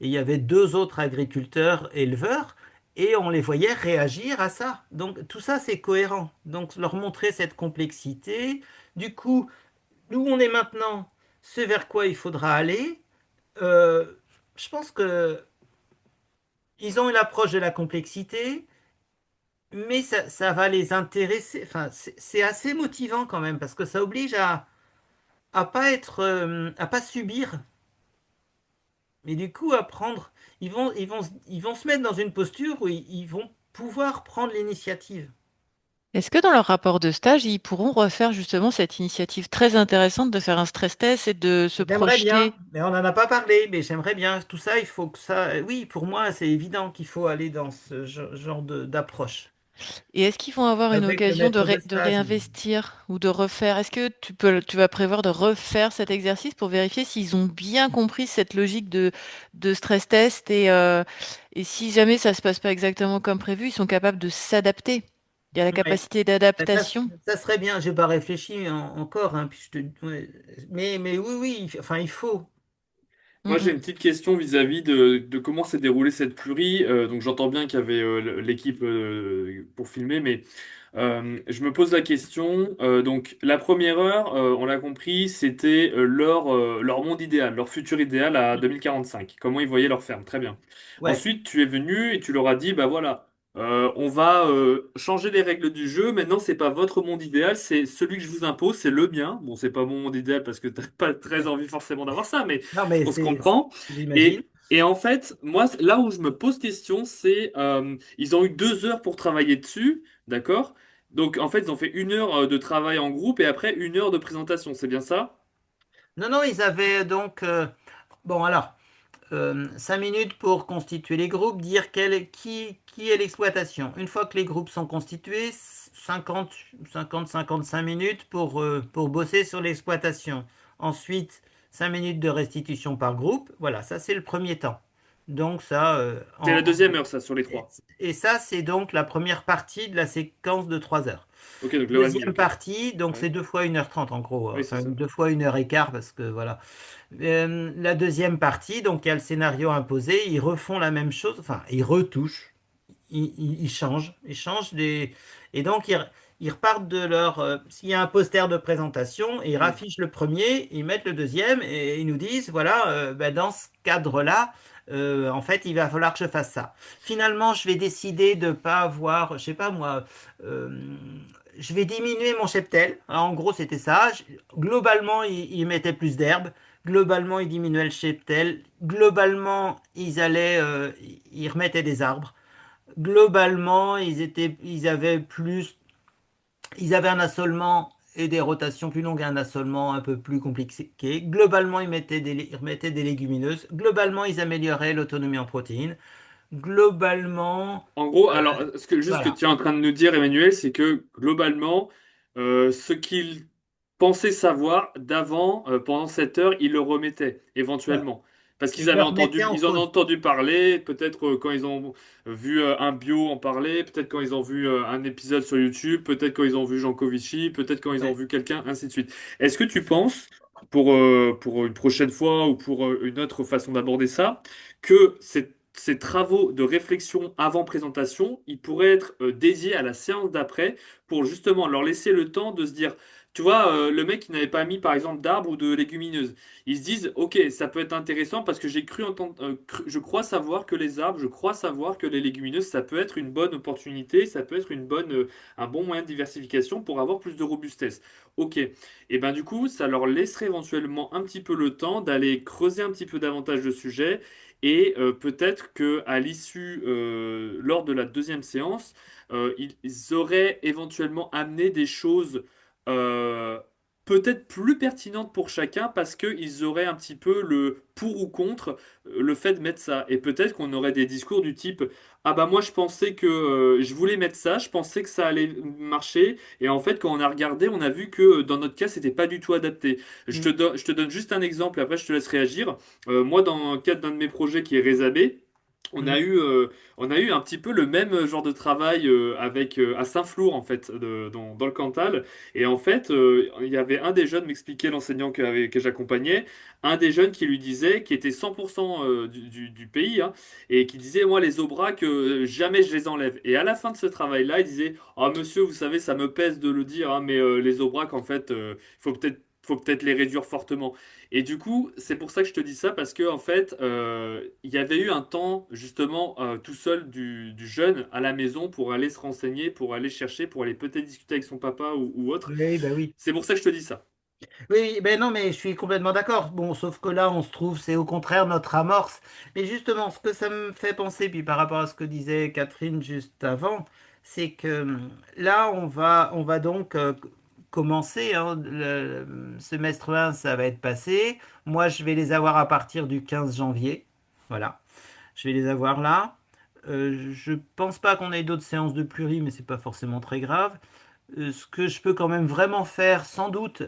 y avait deux autres agriculteurs éleveurs, et on les voyait réagir à ça. Donc, tout ça, c'est cohérent. Donc, leur montrer cette complexité. Du coup, d'où on est maintenant, ce vers quoi il faudra aller. Euh, je pense que ils ont une approche de la complexité, mais ça va les intéresser. Enfin, c'est assez motivant quand même parce que ça oblige à pas être, à pas subir, mais du coup à prendre. Ils vont se mettre dans une posture où ils vont pouvoir prendre l'initiative. Est-ce que dans leur rapport de stage, ils pourront refaire justement cette initiative très intéressante de faire un stress test et de se J'aimerais bien, projeter? mais on n'en a pas parlé, mais j'aimerais bien. Tout ça, il faut que ça. Oui, pour moi, c'est évident qu'il faut aller dans ce genre d'approche. Et est-ce qu'ils vont avoir une Avec le occasion maître de de stage. réinvestir ou de refaire? Est-ce que tu vas prévoir de refaire cet exercice pour vérifier s'ils ont bien compris cette logique de stress test et si jamais ça se passe pas exactement comme prévu, ils sont capables de s'adapter. Il y a la Oui. capacité Ça, d'adaptation. ça serait bien. Je n'ai pas réfléchi encore, hein, puis ouais. Mais oui, oui, enfin, il faut. Moi, Mm, j'ai mm. une petite question vis-à-vis de comment s'est déroulée cette plurie. Donc, j'entends bien qu'il y avait l'équipe pour filmer, mais je me pose la question. Donc, la première heure, on l'a compris, c'était leur monde idéal, leur futur idéal à 2045. Comment ils voyaient leur ferme. Très bien. Ouais. Ensuite, tu es venu et tu leur as dit, bah voilà, on va changer les règles du jeu. Maintenant, c'est pas votre monde idéal, c'est celui que je vous impose, c'est le mien. Bon, c'est pas mon monde idéal parce que t'as pas très envie forcément d'avoir ça, mais Non, mais on se comprend. j'imagine. Et en fait, moi, là où je me pose question, c'est ils ont eu 2 heures pour travailler dessus, d'accord? Donc en fait, ils ont fait 1 heure de travail en groupe et après 1 heure de présentation, c'est bien ça? Non, non, ils avaient donc. Bon, alors. 5 minutes pour constituer les groupes, dire qui est l'exploitation. Une fois que les groupes sont constitués, 55 minutes pour bosser sur l'exploitation. Ensuite, 5 minutes de restitution par groupe. Voilà, ça c'est le premier temps. Donc ça, C'est la deuxième heure, ça, sur les et, trois. et ça c'est donc la première partie de la séquence de 3 heures. Ok, donc l'heure et demie, Deuxième ok. partie, donc c'est Ouais. 2 fois 1h30 en gros, Oui, c'est enfin ça. 2 fois 1h15 parce que voilà. La deuxième partie, donc il y a le scénario imposé, ils refont la même chose, enfin ils retouchent, ils changent et donc ils repartent de leur, s'il y a un poster de présentation, ils Hmm. raffichent le premier, ils mettent le deuxième et ils nous disent, voilà, ben, dans ce cadre-là, en fait, il va falloir que je fasse ça. Finalement, je vais décider de pas avoir, je sais pas moi, euh, je vais diminuer mon cheptel. Alors, en gros, c'était ça. Globalement, ils mettaient plus d'herbe. Globalement, ils diminuaient le cheptel. Globalement, ils remettaient des arbres. Globalement, ils avaient un assolement et des rotations plus longues et un assolement un peu plus compliqué. Globalement, ils remettaient des légumineuses. Globalement, ils amélioraient l'autonomie en protéines. Globalement, En gros, euh, alors, juste ce que voilà. tu es en train de nous dire, Emmanuel, c'est que globalement, ce qu'ils pensaient savoir d'avant, pendant cette heure, ils le remettaient, Voilà. éventuellement. Parce qu'ils Ils avaient le remettaient entendu, en ils en ont cause. entendu parler, peut-être quand ils ont vu un bio en parler, peut-être quand ils ont vu un épisode sur YouTube, peut-être quand ils ont vu Jean Covici, peut-être quand ils ont Ouais. vu quelqu'un, ainsi de suite. Est-ce que tu penses, pour une prochaine fois ou pour une autre façon d'aborder ça, que ces travaux de réflexion avant présentation, ils pourraient être dédiés à la séance d'après pour justement leur laisser le temps de se dire, tu vois, le mec qui n'avait pas mis par exemple d'arbres ou de légumineuses, ils se disent, ok, ça peut être intéressant parce que j'ai cru entendre, je crois savoir que les arbres, je crois savoir que les légumineuses, ça peut être une bonne opportunité, ça peut être un bon moyen de diversification pour avoir plus de robustesse. Ok, et ben du coup, ça leur laisserait éventuellement un petit peu le temps d'aller creuser un petit peu davantage le sujet et peut-être que à l'issue, lors de la deuxième séance, ils auraient éventuellement amené des choses euh, peut-être plus pertinentes pour chacun parce qu'ils auraient un petit peu le pour ou contre le fait de mettre ça. Et peut-être qu'on aurait des discours du type, ah bah moi je pensais que je voulais mettre ça, je pensais que ça allait marcher, et en fait quand on a regardé, on a vu que dans notre cas c'était pas du tout adapté. Mm. Je te donne juste un exemple, après je te laisse réagir. Moi, dans le cadre d'un de mes projets qui est Rézabé, on a Mm. eu, euh, on a eu un petit peu le même genre de travail avec à Saint-Flour en fait, dans le Cantal. Et en fait, il y avait un des jeunes, m'expliquait l'enseignant que j'accompagnais, un des jeunes qui lui disait, qui était 100% du pays, hein, et qui disait, moi les aubracs, jamais je les enlève. Et à la fin de ce travail-là, il disait, ah monsieur, vous savez, ça me pèse de le dire, hein, mais les aubracs, en fait, faut peut-être les réduire fortement. Et du coup, c'est pour ça que je te dis ça, parce que en fait, il y avait eu un temps justement tout seul du jeune à la maison pour aller se renseigner, pour aller chercher, pour aller peut-être discuter avec son papa ou autre. Oui, bah oui. C'est pour ça que je te dis ça. Oui, ben non, mais je suis complètement d'accord. Bon, sauf que là, on se trouve, c'est au contraire notre amorce. Mais justement, ce que ça me fait penser, puis par rapport à ce que disait Catherine juste avant, c'est que là, on va donc commencer, hein, le semestre 1, ça va être passé. Moi, je vais les avoir à partir du 15 janvier. Voilà, je vais les avoir là. Je pense pas qu'on ait d'autres séances de pluri, mais c'est pas forcément très grave. Ce que je peux quand même vraiment faire, sans doute,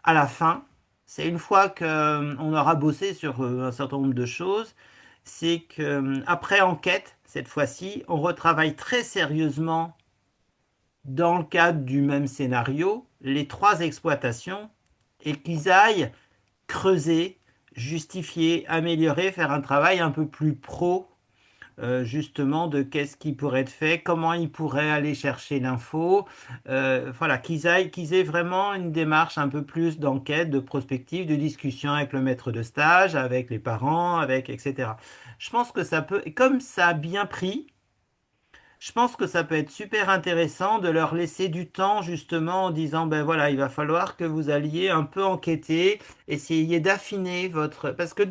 à la fin, c'est une fois qu'on aura bossé sur un certain nombre de choses, c'est que après enquête, cette fois-ci, on retravaille très sérieusement dans le cadre du même scénario les trois exploitations et qu'ils aillent creuser, justifier, améliorer, faire un travail un peu plus pro justement de qu'est-ce qui pourrait être fait, comment ils pourraient aller chercher l'info, voilà, qu'ils aient vraiment une démarche un peu plus d'enquête, de prospective, de discussion avec le maître de stage, avec les parents, avec etc. Je pense que ça peut, et comme ça a bien pris, je pense que ça peut être super intéressant de leur laisser du temps justement en disant ben voilà, il va falloir que vous alliez un peu enquêter, essayer d'affiner votre parce que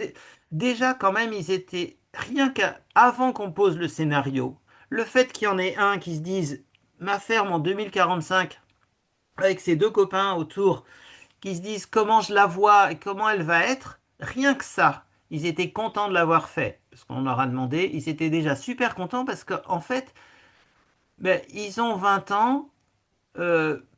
déjà quand même ils étaient rien qu'avant qu'on pose le scénario, le fait qu'il y en ait un qui se dise ma ferme en 2045 avec ses deux copains autour qui se disent comment je la vois et comment elle va être, rien que ça, ils étaient contents de l'avoir fait parce qu'on leur a demandé, ils étaient déjà super contents parce qu'en fait ben, ils ont 20 ans.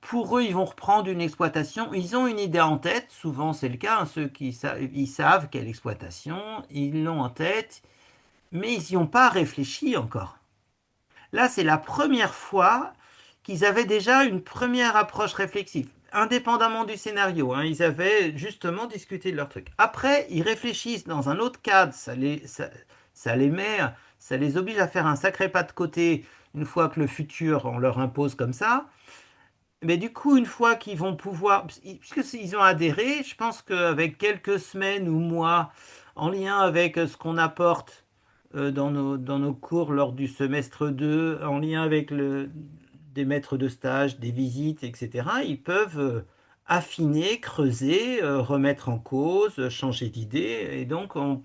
Pour eux, ils vont reprendre une exploitation. Ils ont une idée en tête. Souvent, c'est le cas, hein, ceux qui ils savent quelle exploitation. Ils l'ont en tête. Mais ils n'y ont pas réfléchi encore. Là, c'est la première fois qu'ils avaient déjà une première approche réflexive. Indépendamment du scénario, hein, ils avaient justement discuté de leur truc. Après, ils réfléchissent dans un autre cadre. Ça les met, ça les oblige à faire un sacré pas de côté une fois que le futur, on leur impose comme ça. Mais du coup, une fois qu'ils vont pouvoir, puisque ils ont adhéré, je pense qu'avec quelques semaines ou mois, en lien avec ce qu'on apporte dans nos cours lors du semestre 2, en lien avec des maîtres de stage, des visites, etc., ils peuvent affiner, creuser, remettre en cause, changer d'idée. Et donc, on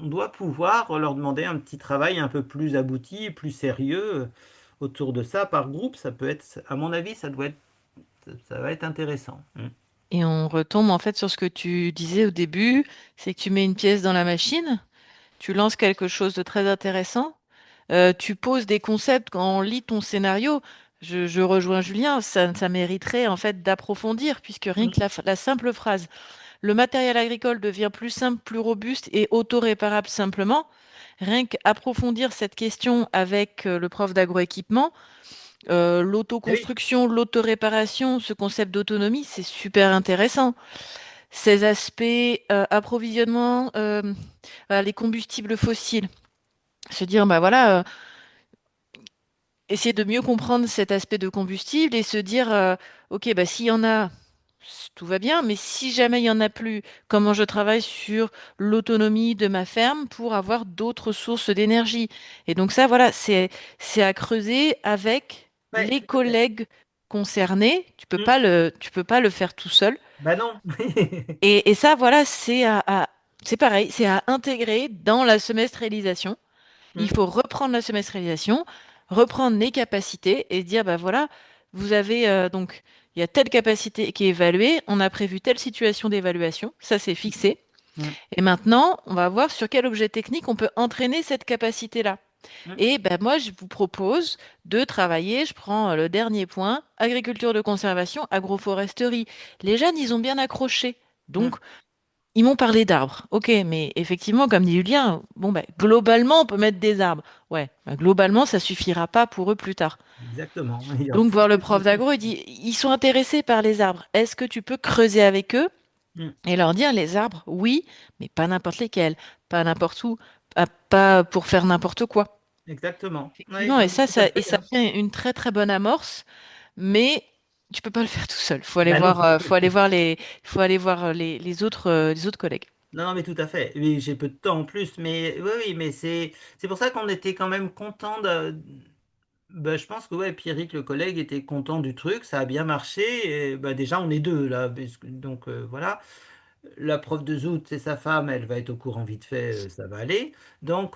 doit pouvoir leur demander un petit travail un peu plus abouti, plus sérieux autour de ça par groupe. Ça peut être, à mon avis, ça va être intéressant. Mm. Et on retombe en fait sur ce que tu disais au début, c'est que tu mets une pièce dans la machine, tu lances quelque chose de très intéressant, tu poses des concepts quand on lit ton scénario. Je rejoins Julien, ça mériterait en fait d'approfondir, puisque rien Mm. que la simple phrase, le matériel agricole devient plus simple, plus robuste et auto-réparable simplement. Rien qu'approfondir cette question avec le prof d'agroéquipement, Eh oui, l'autoconstruction, l'autoréparation, ce concept d'autonomie, c'est super intéressant. Ces aspects approvisionnement, voilà, les combustibles fossiles, se dire, bah voilà, essayer de mieux comprendre cet aspect de combustible et se dire, ok, bah s'il y en a, tout va bien, mais si jamais il y en a plus, comment je travaille sur l'autonomie de ma ferme pour avoir d'autres sources d'énergie? Et donc ça, voilà, c'est à creuser avec ouais, les tout à fait. collègues concernés. Mm. Tu peux pas le faire tout seul. Bah non. Et ça, voilà, c'est pareil, c'est à intégrer dans la semestrialisation. Il Mm. faut reprendre la semestrialisation, reprendre les capacités et dire, bah voilà, vous avez donc, il y a telle capacité qui est évaluée, on a prévu telle situation d'évaluation, ça c'est fixé. Mm. Et maintenant, on va voir sur quel objet technique on peut entraîner cette capacité-là. Mm. Et ben moi, je vous propose de travailler, je prends le dernier point, agriculture de conservation, agroforesterie. Les jeunes, ils ont bien accroché. Mm. Donc, ils m'ont parlé d'arbres. Ok, mais effectivement, comme dit Julien, bon, ben, globalement, on peut mettre des arbres. Ouais, ben, globalement, ça suffira pas pour eux plus tard. Exactement. Il en Donc, faut voir le plus de prof d'agro, il précis. dit, ils sont intéressés par les arbres. Est-ce que tu peux creuser avec eux Mm. et leur dire, les arbres, oui, mais pas n'importe lesquels, pas n'importe où, pas pour faire n'importe quoi. Exactement. Oui, Effectivement, non, mais tout à et fait, ça hein. fait une très très bonne amorce, mais tu peux pas le faire tout seul. Bah non. Faut aller voir les autres collègues. Non, non, mais tout à fait. Oui, j'ai peu de temps en plus, mais oui, oui, mais c'est pour ça qu'on était quand même content de. Bah, je pense que ouais, Pierrick, le collègue, était content du truc, ça a bien marché. Et, bah, déjà, on est deux là, donc voilà. La prof de zoot, c'est sa femme, elle va être au courant vite fait, ça va aller. Donc,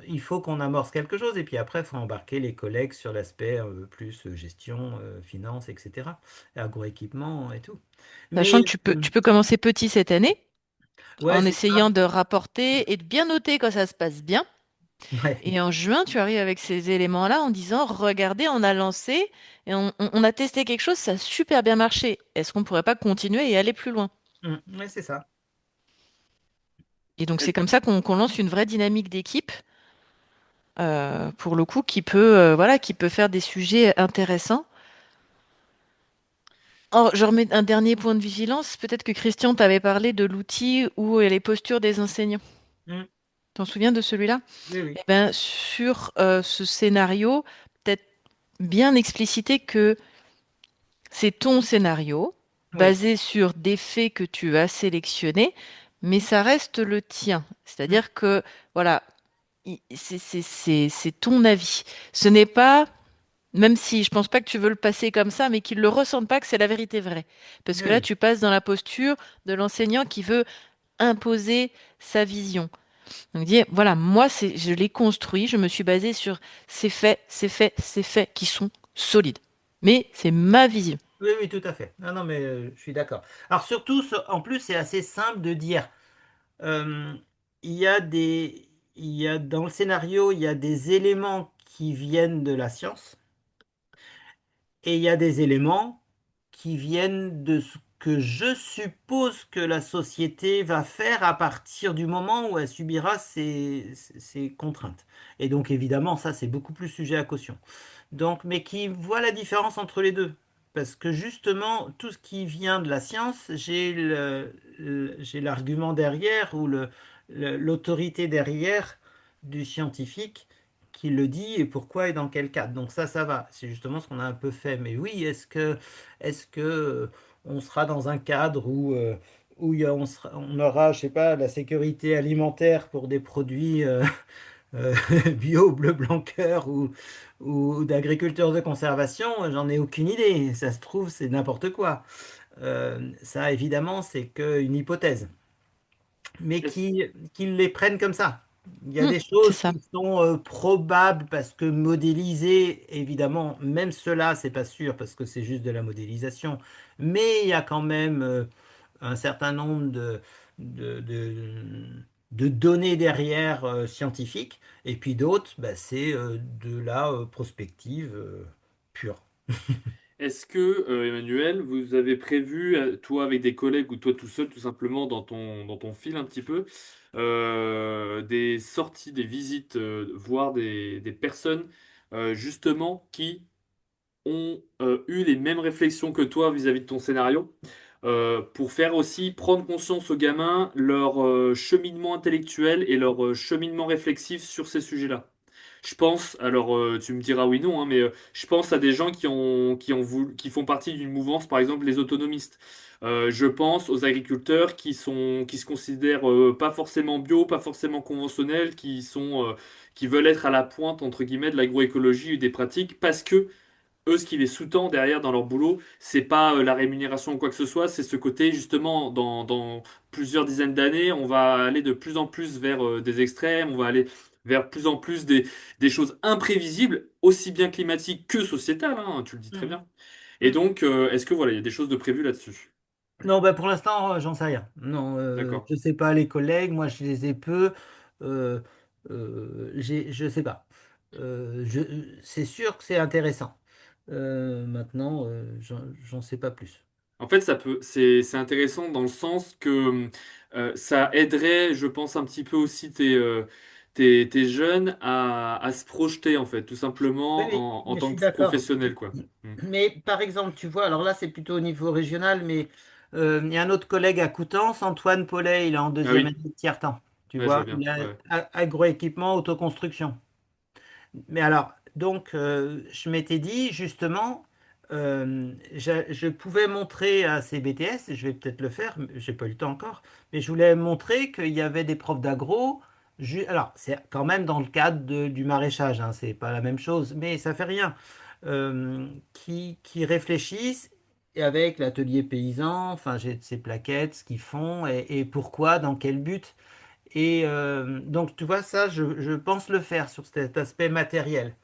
il faut qu'on amorce quelque chose. Et puis après, il faut embarquer les collègues sur l'aspect plus gestion, finance, etc. Agroéquipement et tout. Sachant Mais, que tu peux commencer petit cette année, ouais, en c'est ça. essayant de rapporter et de bien noter quand ça se passe bien. Ouais. Et en juin, tu arrives avec ces éléments-là en disant, regardez, on a lancé et on a testé quelque chose, ça a super bien marché. Est-ce qu'on ne pourrait pas continuer et aller plus loin? Ouais, c'est ça. Et donc c'est Est-ce- comme ça qu'on lance une vraie dynamique d'équipe, pour le coup, voilà, qui peut faire des sujets intéressants. Oh, je remets un dernier point de vigilance. Peut-être que Christian t'avait parlé de l'outil ou les postures des enseignants. Mm, T'en souviens de celui-là? oui, oui. Eh ben, sur ce scénario, peut-être bien expliciter que c'est ton scénario, Oui. basé sur des faits que tu as sélectionnés, mais ça reste le tien. Mm, C'est-à-dire que, voilà, c'est ton avis. Ce n'est pas, même si je pense pas que tu veux le passer comme ça, mais qu'ils ne le ressentent pas que c'est la vérité vraie. Parce oui, que là, oui. tu passes dans la posture de l'enseignant qui veut imposer sa vision. Donc, dire, voilà, moi, je l'ai construit, je me suis basé sur ces faits, ces faits, ces faits qui sont solides. Mais c'est ma vision. Oui, oui, tout à fait. Non, non, mais je suis d'accord. Alors surtout, en plus, c'est assez simple de dire. euh, il y a dans le scénario, il y a des éléments qui viennent de la science et il y a des éléments qui viennent de ce que je suppose que la société va faire à partir du moment où elle subira ces contraintes. Et donc, évidemment, ça, c'est beaucoup plus sujet à caution. Donc, mais qui voit la différence entre les deux. Parce que justement, tout ce qui vient de la science, j'ai l'argument derrière ou l'autorité derrière du scientifique qui le dit et pourquoi et dans quel cadre. Donc ça va. C'est justement ce qu'on a un peu fait. Mais oui, est-ce que on sera dans un cadre où on aura, je sais pas, la sécurité alimentaire pour des produits euh, bio, bleu, blanc, cœur ou d'agriculture de conservation, j'en ai aucune idée. Ça se trouve, c'est n'importe quoi. Ça, évidemment, c'est qu'une hypothèse. Mais est-ce- qu'ils les prennent comme ça. Il y a Hmm, des c'est choses ça. qui sont probables parce que modélisées, évidemment, même cela, c'est pas sûr parce que c'est juste de la modélisation. Mais il y a quand même un certain nombre de, de- de données derrière scientifiques, et puis d'autres, bah, c'est de la prospective pure. Est-ce que, Emmanuel, vous avez prévu, toi avec des collègues ou toi tout seul, tout simplement dans ton fil un petit peu, des sorties, des visites, voir des personnes justement qui ont eu les mêmes réflexions que toi vis-à-vis de ton scénario, pour faire aussi prendre conscience aux gamins leur cheminement intellectuel et leur cheminement réflexif sur ces sujets-là. Je pense, alors tu me diras oui non, hein, mais je pense à des gens qui font partie d'une mouvance, par exemple les autonomistes. Je pense aux agriculteurs qui se considèrent pas forcément bio, pas forcément conventionnels, qui veulent être à la pointe entre guillemets de l'agroécologie ou des pratiques parce que eux, ce qui les sous-tend derrière dans leur boulot, c'est pas la rémunération ou quoi que ce soit, c'est ce côté justement dans plusieurs dizaines d'années, on va aller de plus en plus vers des extrêmes, on va aller vers plus en plus des choses imprévisibles, aussi bien climatiques que sociétales, hein, tu le dis très Mhm. bien. Et Mhm. donc, est-ce que voilà, il y a des choses de prévues là-dessus? Non, bah, pour l'instant, j'en sais rien. Non, D'accord. je sais pas les collègues, moi je les ai peu. Euh, je sais pas. C'est sûr que c'est intéressant. Maintenant, j'en sais pas plus. En fait, c'est intéressant dans le sens que ça aiderait, je pense, un petit peu aussi tes jeunes à se projeter, en fait, tout Oui, simplement oui, en mais je tant suis que d'accord. professionnel, quoi. Mm. Mais par exemple, tu vois, alors là, c'est plutôt au niveau régional, mais il y a un autre collègue à Coutances, Antoine Paulet, il est en Ah deuxième oui, année de tiers-temps. Tu ouais, je vois vois, bien. il a Ouais. agroéquipement, autoconstruction. Mais alors, donc, je m'étais dit, justement, je pouvais montrer à ces BTS, et je vais peut-être le faire, mais j'ai pas eu le temps encore, mais je voulais montrer qu'il y avait des profs d'agro. Alors, c'est quand même dans le cadre du maraîchage, hein, c'est pas la même chose, mais ça fait rien. Qui réfléchissent. et avec l'atelier paysan, enfin j'ai ces plaquettes, ce qu'ils font et pourquoi, dans quel but. Et donc tu vois ça, je pense le faire sur cet aspect matériel.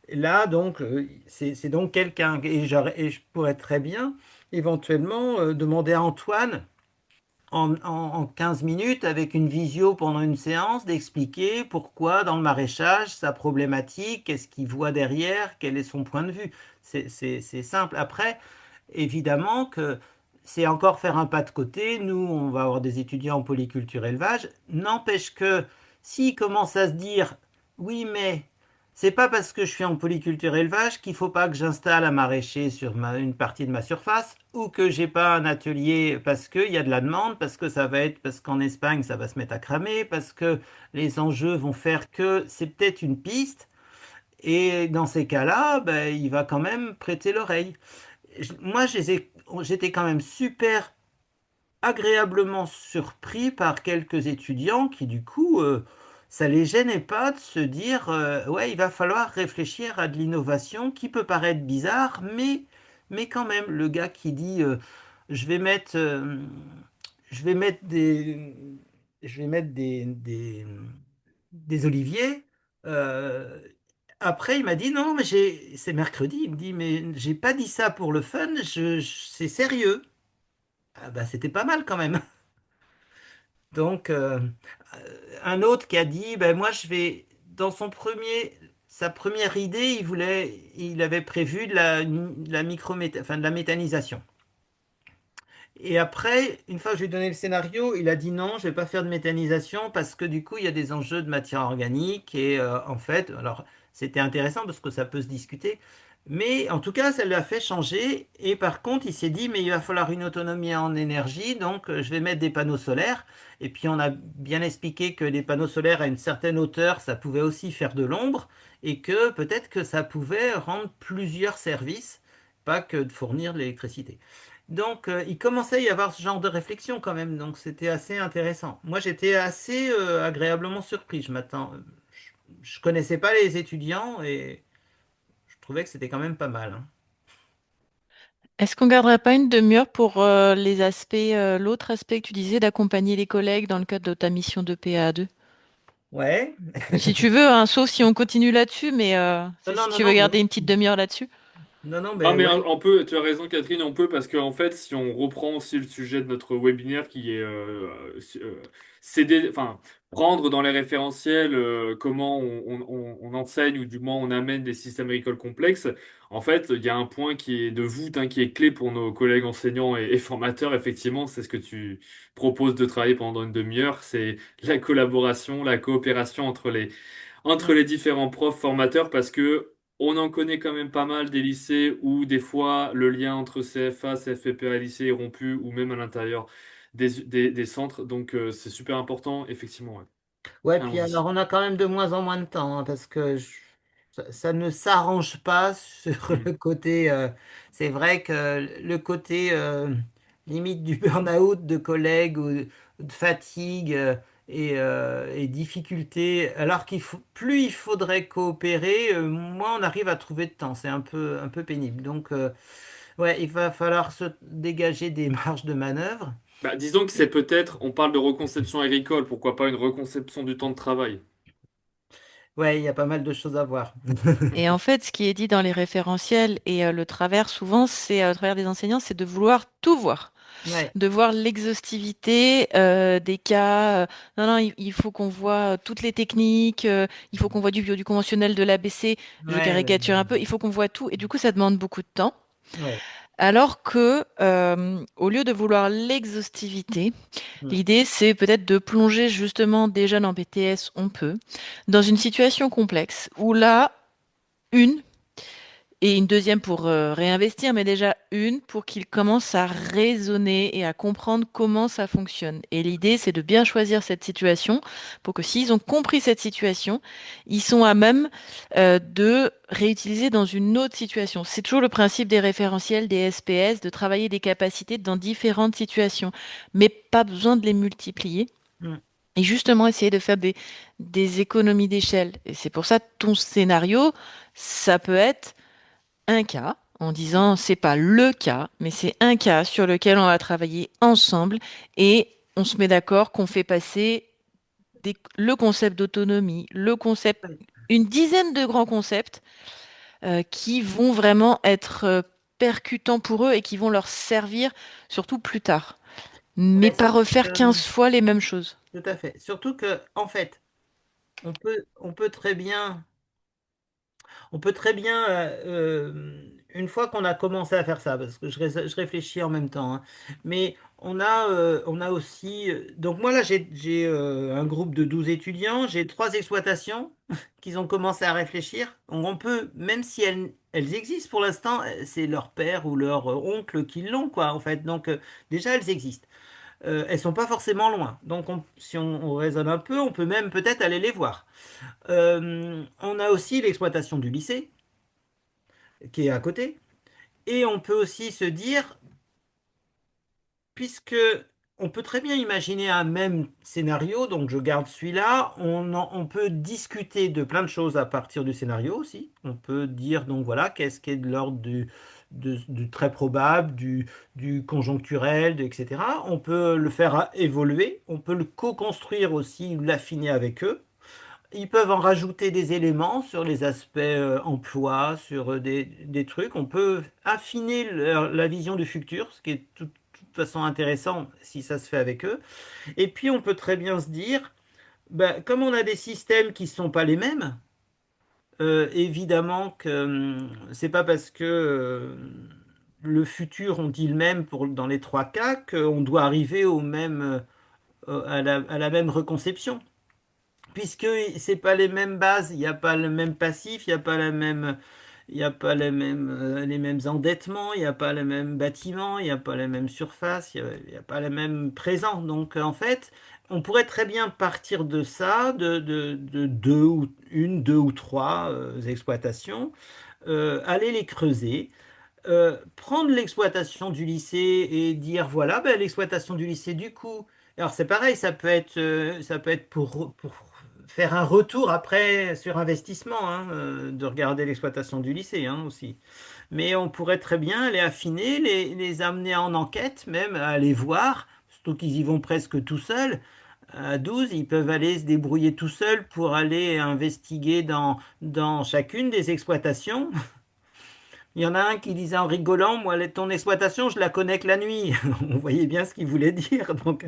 Là donc c'est donc quelqu'un et je pourrais très bien éventuellement demander à Antoine en 15 minutes avec une visio pendant une séance d'expliquer pourquoi dans le maraîchage, sa problématique, qu'est-ce qu'il voit derrière, quel est son point de vue. C'est simple. Après, évidemment que c'est encore faire un pas de côté. Nous, on va avoir des étudiants en polyculture élevage. N'empêche que s'ils commencent à se dire, oui, mais c'est pas parce que je suis en polyculture élevage qu'il faut pas que j'installe un maraîcher sur une partie de ma surface ou que j'ai pas un atelier parce qu'il y a de la demande, parce que ça va être, parce qu'en Espagne ça va se mettre à cramer, parce que les enjeux vont faire que c'est peut-être une piste. Et dans ces cas-là, ben, il va quand même prêter l'oreille. Moi, j'étais quand même super agréablement surpris par quelques étudiants qui, du coup, ça les gênait pas de se dire, ouais, il va falloir réfléchir à de l'innovation qui peut paraître bizarre, mais quand même, le gars qui dit, je vais mettre, je vais mettre je vais mettre des oliviers. euh, Après, il m'a dit non, mais c'est mercredi. Il me dit, mais j'ai pas dit ça pour le fun, c'est sérieux. Ah bah, c'était pas mal quand même. Donc, un autre qui a dit, ben moi je vais, dans sa première idée, il avait prévu de la enfin de la méthanisation. Et après, une fois que je lui ai donné le scénario, il a dit non, je vais pas faire de méthanisation parce que du coup, il y a des enjeux de matière organique et en fait, alors c'était intéressant parce que ça peut se discuter, mais en tout cas, ça l'a fait changer et par contre, il s'est dit mais il va falloir une autonomie en énergie, donc je vais mettre des panneaux solaires et puis on a bien expliqué que les panneaux solaires à une certaine hauteur, ça pouvait aussi faire de l'ombre et que peut-être que ça pouvait rendre plusieurs services, pas que de fournir de l'électricité. Donc, il commençait à y avoir ce genre de réflexion quand même, donc c'était assez intéressant. Moi, j'étais assez agréablement surpris. Je connaissais pas les étudiants et je trouvais que c'était quand même pas mal, hein. Est-ce qu'on garderait pas une demi-heure pour les aspects, l'autre aspect que tu disais d'accompagner les collègues dans le cadre de ta mission de PA2? Ouais. Si tu veux, hein, sauf si on continue là-dessus, mais Non, si non, non, tu veux non, garder une petite demi-heure là-dessus. non, non, Ah mais mais ouais, on peut, tu as raison Catherine, on peut parce qu'en fait si on reprend aussi le sujet de notre webinaire qui est enfin prendre dans les référentiels comment on enseigne ou du moins on amène des systèmes agricoles complexes, en fait il y a un point qui est de voûte, hein, qui est clé pour nos collègues enseignants et formateurs, effectivement c'est ce que tu proposes de travailler pendant une demi-heure, c'est la collaboration, la coopération entre mm, les différents profs formateurs parce que on en connaît quand même pas mal des lycées où des fois le lien entre CFA, CFPPA et lycée est rompu ou même à l'intérieur des centres. Donc c'est super important, effectivement. Ouais. ouais, puis alors Allons-y. on a quand même de moins en moins de temps, hein, parce que ça ne s'arrange pas sur Hmm. le côté. C'est vrai que le côté limite du burn-out de collègues ou de fatigue et difficulté, alors plus il faudrait coopérer, moins on arrive à trouver de temps. C'est un peu pénible. Donc, ouais, il va falloir se dégager des marges de manœuvre. Bah, disons que c'est peut-être, on parle de reconception agricole, pourquoi pas une reconception du temps de travail? Ouais, il y a pas mal de choses à voir. Et en fait, ce qui est dit dans les référentiels et le travers, souvent, c'est au travers des enseignants, c'est de vouloir tout voir, Ouais, de voir l'exhaustivité des cas. Non, non, il faut qu'on voit toutes les techniques, il faut qu'on voit du bio, du conventionnel, de l'ABC. Je ouais, ouais, caricature un peu. Il faut qu'on voit tout. Et du coup, ça demande beaucoup de temps. ouais. Alors que, au lieu de vouloir l'exhaustivité, Mm. l'idée c'est peut-être de plonger justement des jeunes en BTS, on peut, dans une situation complexe où là, une et une deuxième pour réinvestir, mais déjà une pour qu'ils commencent à raisonner et à comprendre comment ça fonctionne. Et l'idée, c'est de bien choisir cette situation pour que s'ils ont compris cette situation, ils sont à même de réutiliser dans une autre situation. C'est toujours le principe des référentiels, des SPS, de travailler des capacités dans différentes situations, mais pas besoin de les multiplier. Mm. Et justement, essayer de faire des économies d'échelle. Et c'est pour ça, ton scénario, ça peut être un cas. en disant c'est pas le cas, mais c'est un cas sur lequel on va travailler ensemble et on se met d'accord qu'on fait passer le concept d'autonomie, le concept, une dizaine de grands concepts qui vont vraiment être percutants pour eux et qui vont leur servir surtout plus tard. Mais Ouais, pas refaire 15 fois les mêmes choses. tout à fait. Surtout que, en fait, on peut très bien. On peut très bien, une fois qu'on a commencé à faire ça, parce que je réfléchis en même temps, hein, mais on a aussi. Donc moi là, j'ai un groupe de 12 étudiants, j'ai trois exploitations qui ont commencé à réfléchir. Donc on peut, même si elles existent pour l'instant, c'est leur père ou leur oncle qui l'ont, quoi, en fait. Donc déjà, elles existent. Elles sont pas forcément loin. Donc si on raisonne un peu, on peut même peut-être aller les voir. On a aussi l'exploitation du lycée qui est à côté. Et on peut aussi se dire, puisque on peut très bien imaginer un même scénario, donc je garde celui-là, on peut discuter de plein de choses à partir du scénario aussi. On peut dire, donc voilà, qu'est-ce qui est de l'ordre du très probable, du conjoncturel, etc. On peut le faire évoluer, on peut le co-construire aussi, l'affiner avec eux. Ils peuvent en rajouter des éléments sur les aspects emploi, sur des trucs. On peut affiner la vision du futur, ce qui est de toute façon intéressant si ça se fait avec eux. Et puis on peut très bien se dire, ben, comme on a des systèmes qui ne sont pas les mêmes, évidemment que c'est pas parce que le futur on dit le même dans les trois cas qu'on doit arriver au même, à la même reconception puisque c'est pas les mêmes bases, il n'y a pas le même passif, il n'y a pas la même, il y a pas les mêmes endettements, il n'y a pas les mêmes bâtiments, il n'y a pas les mêmes surfaces, il y a pas les mêmes présents. Donc en fait, on pourrait très bien partir de ça, de deux ou trois exploitations, aller les creuser. Prendre l'exploitation du lycée et dire voilà, ben, l'exploitation du lycée du coup. Alors c'est pareil, ça peut être pour faire un retour après sur investissement, hein, de regarder l'exploitation du lycée hein, aussi. Mais on pourrait très bien les affiner, les amener en enquête, même à aller voir, surtout qu'ils y vont presque tout seuls. À 12, ils peuvent aller se débrouiller tout seuls pour aller investiguer dans chacune des exploitations. Il y en a un qui disait en rigolant, moi, ton exploitation, je la connais que la nuit. On voyait bien ce qu'il voulait dire. Donc,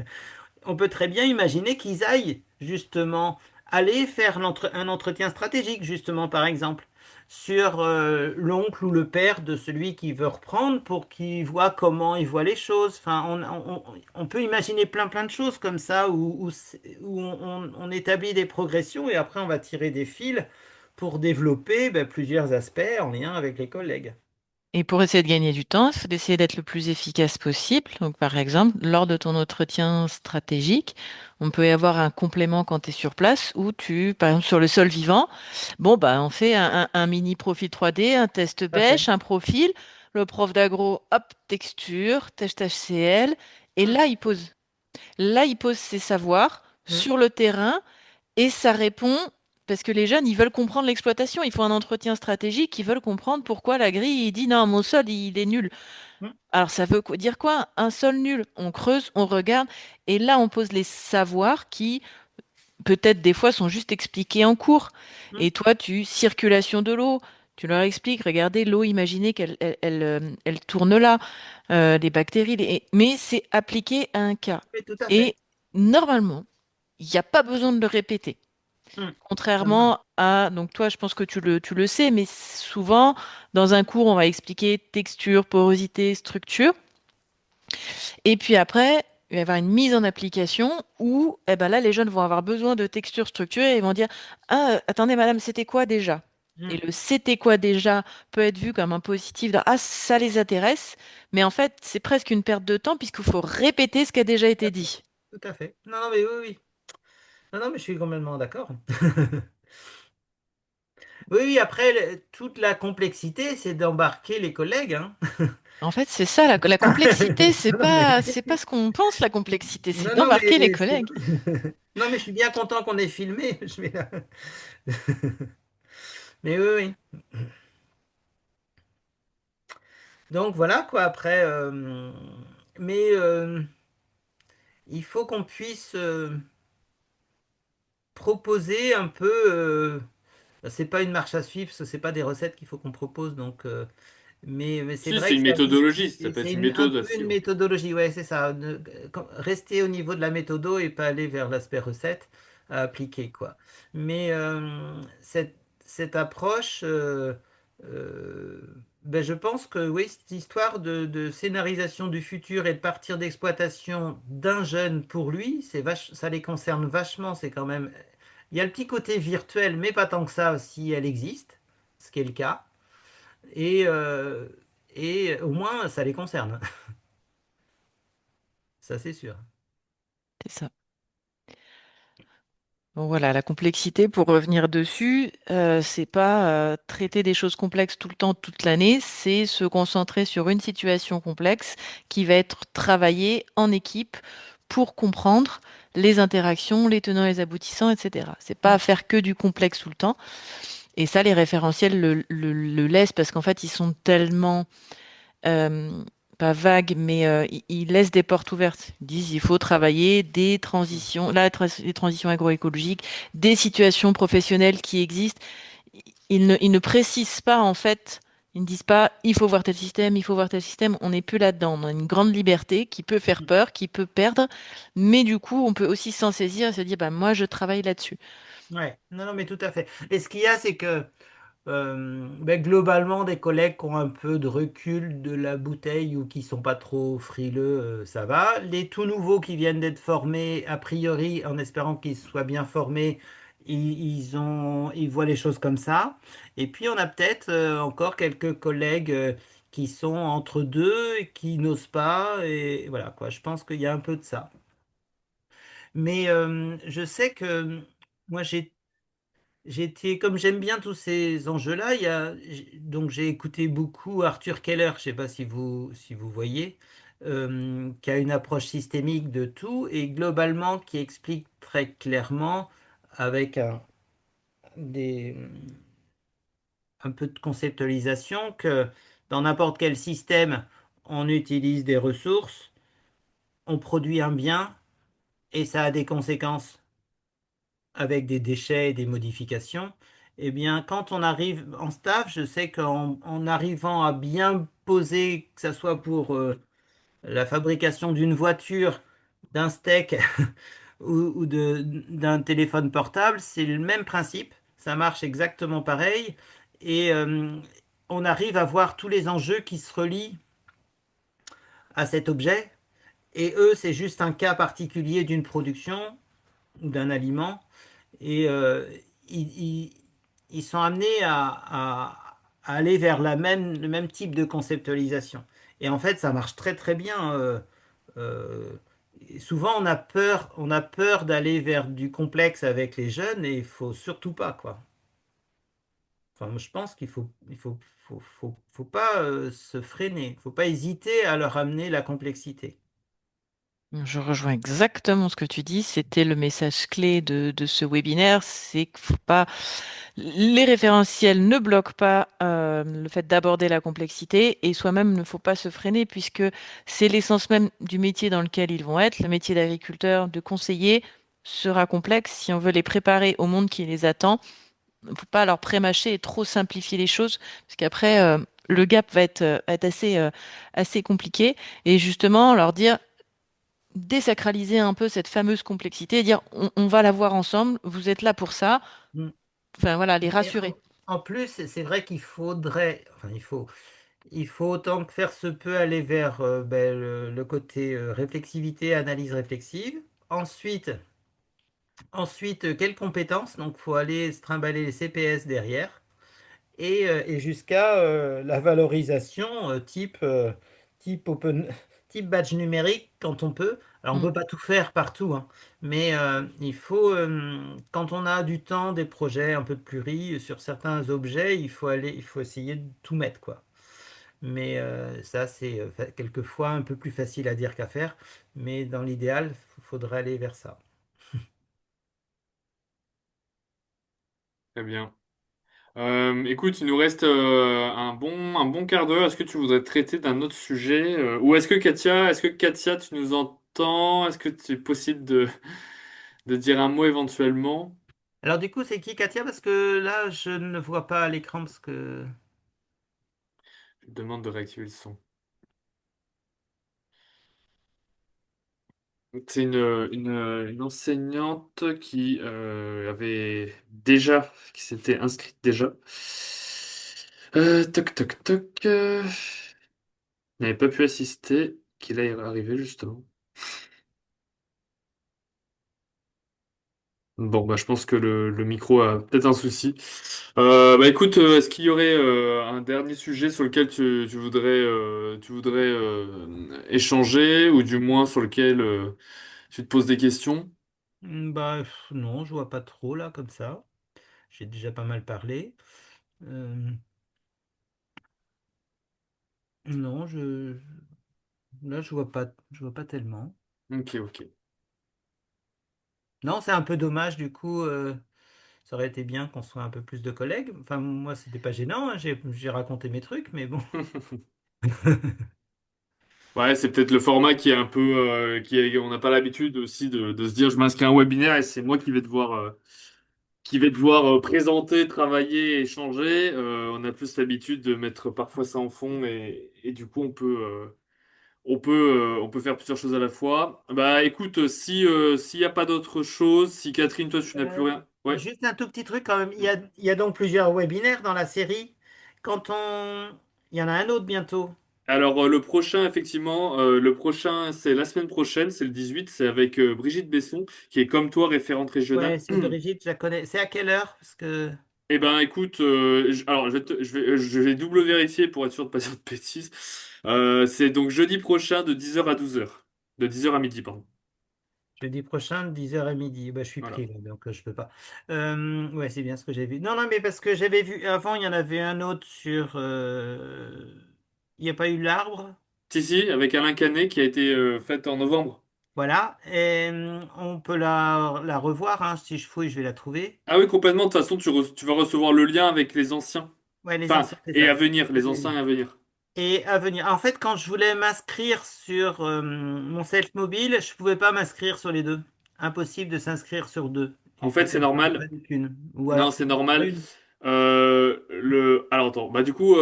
on peut très bien imaginer qu'ils aillent, justement, aller faire un entretien stratégique, justement, par exemple, sur l'oncle ou le père de celui qui veut reprendre pour qu'il voit comment il voit les choses. Enfin, on peut imaginer plein de choses comme ça où on établit des progressions et après on va tirer des fils pour développer ben, plusieurs aspects en lien avec les collègues. Et pour essayer de gagner du temps, il faut essayer d'être le plus efficace possible. Donc, par exemple, lors de ton entretien stratégique, on peut y avoir un complément quand tu es sur place où tu, par exemple, sur le sol vivant, bon, bah, on fait un mini profil 3D, un test Tout à fait. bêche, un profil. Le prof d'agro, hop, texture, test HCL. Et Mm, là, il pose ses savoirs mm, sur le terrain et ça répond, parce que les jeunes, ils veulent comprendre l'exploitation. Ils font un entretien stratégique, ils veulent comprendre pourquoi la grille, il dit non, mon sol, il est nul. mm. Alors ça veut dire quoi? Un sol nul. On creuse, on regarde, et là, on pose les savoirs qui, peut-être des fois, sont juste expliqués en cours. Mm. Et toi, circulation de l'eau. Tu leur expliques, regardez l'eau, imaginez elle tourne là, les bactéries, mais c'est appliqué à un cas. Oui, tout à fait. Et normalement, il n'y a pas besoin de le répéter. Mm. Ah, ouais. Contrairement à, donc toi, je pense que tu le sais, mais souvent, dans un cours, on va expliquer texture, porosité, structure. Et puis après, il va y avoir une mise en application où, eh ben là, les jeunes vont avoir besoin de texture, structure et ils vont dire, ah, attendez, madame, c'était quoi déjà? Et Mm. le c'était quoi déjà peut être vu comme un positif de, ah, ça les intéresse. Mais en fait, c'est presque une perte de temps puisqu'il faut répéter ce qui a déjà Tout à été fait. dit. Tout à fait. Non, non, mais oui, oui. Non, non, mais je suis complètement d'accord. Oui, oui, après, toute la complexité, c'est d'embarquer les collègues, hein. En fait, c'est ça, la complexité, Non, mais, c'est pas ce qu'on pense, la complexité, c'est non, non, d'embarquer les mais collègues. non, mais je suis bien content qu'on ait filmé. Mais oui, oui. Donc voilà quoi, après, mais il faut qu'on puisse proposer un peu, c'est pas une marche à suivre, c'est pas des recettes qu'il faut qu'on propose, donc mais c'est Si, vrai c'est que une méthodologie, ça peut être c'est une un méthode à peu une suivre. méthodologie, ouais, c'est ça. Rester au niveau de la méthodo et pas aller vers l'aspect recette à appliquer, quoi. Mais cette approche, euh, ben, je pense que oui, cette histoire de scénarisation du futur et de partir d'exploitation d'un jeune pour lui, ça les concerne vachement. C'est quand même, il y a le petit côté virtuel, mais pas tant que ça si elle existe, ce qui est le cas. Et, euh, et au moins, ça les concerne. Ça, c'est sûr. C'est ça. Bon, voilà, la complexité, pour revenir dessus, c'est pas traiter des choses complexes tout le temps, toute l'année, c'est se concentrer sur une situation complexe qui va être travaillée en équipe pour comprendre les interactions, les tenants et les aboutissants, etc. C'est pas Mm. faire que du complexe tout le temps. Et ça, les référentiels le laissent parce qu'en fait, ils sont tellement euh, pas vagues, mais ils laissent des portes ouvertes. Ils disent il faut travailler des transitions, les transitions agroécologiques, des situations professionnelles qui existent. Ils ne précisent pas en fait. Ils ne disent pas il faut voir tel système, il faut voir tel système. On n'est plus là-dedans. On a une grande liberté qui peut faire peur, qui peut perdre, mais du coup, on peut aussi s'en saisir et se dire bah moi je travaille là-dessus. Ouais, non, non, mais tout à fait. Et ce qu'il y a, c'est que ben, globalement, des collègues qui ont un peu de recul de la bouteille ou qui sont pas trop frileux, ça va. Les tout nouveaux qui viennent d'être formés, a priori, en espérant qu'ils soient bien formés, ils voient les choses comme ça. Et puis, on a peut-être encore quelques collègues qui sont entre deux et qui n'osent pas. Et voilà, quoi. Je pense qu'il y a un peu de ça. Mais je sais que moi, comme j'aime bien tous ces enjeux-là, donc j'ai écouté beaucoup Arthur Keller, je ne sais pas si vous voyez, qui a une approche systémique de tout et globalement qui explique très clairement avec un peu de conceptualisation que dans n'importe quel système, on utilise des ressources, on produit un bien et ça a des conséquences avec des déchets et des modifications, eh bien, quand on arrive en staff, je sais qu'en arrivant à bien poser, que ce soit pour la fabrication d'une voiture, d'un steak ou d'un téléphone portable, c'est le même principe. Ça marche exactement pareil. Et on arrive à voir tous les enjeux qui se relient à cet objet. Et eux, c'est juste un cas particulier d'une production ou d'un aliment. Et ils, ils- ils sont amenés à aller vers le même type de conceptualisation. Et en fait, ça marche très très bien. Euh, et souvent, on a peur d'aller vers du complexe avec les jeunes et il faut surtout pas, quoi. Enfin, moi, je pense faut pas se freiner, faut pas hésiter à leur amener la complexité. Je rejoins exactement ce que tu dis. C'était le message clé de ce webinaire. C'est qu'il faut pas, les référentiels ne bloquent pas le fait d'aborder la complexité et soi-même ne faut pas se freiner puisque c'est l'essence même du métier dans lequel ils vont être. Le métier d'agriculteur, de conseiller sera complexe si on veut les préparer au monde qui les attend. Il ne faut pas leur prémâcher et trop simplifier les choses parce qu'après, le gap va être assez compliqué. Et justement, leur dire désacraliser un peu cette fameuse complexité et dire on va la voir ensemble, vous êtes là pour ça. Mm. Enfin voilà, les Mais rassurer. en plus, c'est vrai enfin, il faut autant que faire se peut aller vers ben, le côté réflexivité, analyse réflexive. Ensuite, quelles compétences? Donc, il faut aller se trimballer les CPS derrière et jusqu'à la valorisation type open, type badge numérique quand on peut. Alors, on Mm. peut pas tout faire partout, hein, mais il faut, quand on a du temps, des projets un peu de pluri sur certains objets, il faut essayer de tout mettre, quoi. Mais ça, c'est quelquefois un peu plus facile à dire qu'à faire. Mais dans l'idéal, il faudrait aller vers ça. Très bien. Écoute, il nous reste un bon quart d'heure. Est-ce que tu voudrais traiter d'un autre sujet? Ou est-ce que Katia, tu nous entends? Est-ce que c'est possible de dire un mot éventuellement? Alors du coup, c'est qui Katia? Parce que là, je ne vois pas à l'écran parce que... Je te demande de réactiver le son. C'est une enseignante qui qui s'était inscrite déjà. Toc toc toc. N'avait pas pu assister, qu'il est arrivé justement. Bon, bah, je pense que le micro a peut-être un souci. Bah, écoute, est-ce qu'il y aurait un dernier sujet sur lequel tu voudrais échanger, ou du moins sur lequel tu te poses des questions? Bah non, je vois pas trop là comme ça. J'ai déjà pas mal parlé. Euh, non, là, je vois pas tellement. Ok, ok. Non, c'est un peu dommage du coup. Ça aurait été bien qu'on soit un peu plus de collègues. Enfin, moi, c'était pas gênant, hein, j'ai raconté mes trucs, mais bon. Ouais, c'est peut-être le format qui est un peu, on n'a pas l'habitude aussi de se dire je m'inscris à un webinaire et c'est moi qui vais devoir présenter, travailler, échanger. On a plus l'habitude de mettre parfois ça en fond et du coup on peut faire plusieurs choses à la fois. Bah écoute, s'il y a pas d'autre chose, si Catherine, toi tu n'as plus Euh, rien. Ouais. juste un tout petit truc quand même. Il y a donc plusieurs webinaires dans la série. Quand on... Il y en a un autre bientôt. Alors le prochain c'est la semaine prochaine, c'est le 18, c'est avec Brigitte Besson, qui est comme toi référente Ouais, régionale. c'est Brigitte, je la connais. C'est à quelle heure? Parce que... Eh ben écoute, alors je vais double vérifier pour être sûr de pas dire de bêtises. C'est donc jeudi prochain de 10h à 12h. De 10h à midi, pardon. Jeudi prochain, 10h à midi. Bah, je suis Voilà. pris là, donc je peux pas. Ouais, c'est bien ce que j'ai vu. Non, non, mais parce que j'avais vu avant, il y en avait un autre sur. Il n'y a pas eu l'arbre. Si, si, avec Alain Canet qui a été faite en novembre. Voilà. Et on peut la revoir, hein. Si je fouille, je vais la trouver. Ah oui, complètement. De toute façon, tu vas recevoir le lien avec les anciens. Ouais, les Enfin, anciens, c'est et à ça. venir, Je les l'ai anciens et vu. à venir. Et à venir. En fait, quand je voulais m'inscrire sur mon self mobile, je pouvais pas m'inscrire sur les deux. Impossible de s'inscrire sur deux. En Il fait, c'est fallait en normal. choisir qu'une. Ou Non, alors c'est c'est bon pour normal. une. Alors attends, bah du coup,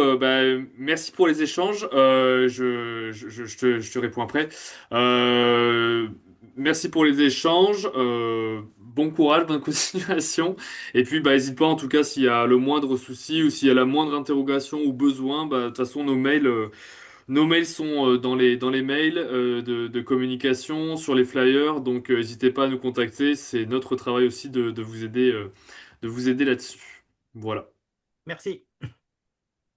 merci pour les échanges. Je te réponds après. Euh, Merci pour les échanges. Bon courage, bonne continuation. Et puis, bah, n'hésite pas en tout cas s'il y a le moindre souci ou s'il y a la moindre interrogation ou besoin. Bah, de toute façon, nos mails sont dans les mails de communication sur les flyers. Donc, n'hésitez pas à nous contacter. C'est notre travail aussi de vous aider là-dessus. Voilà. Merci.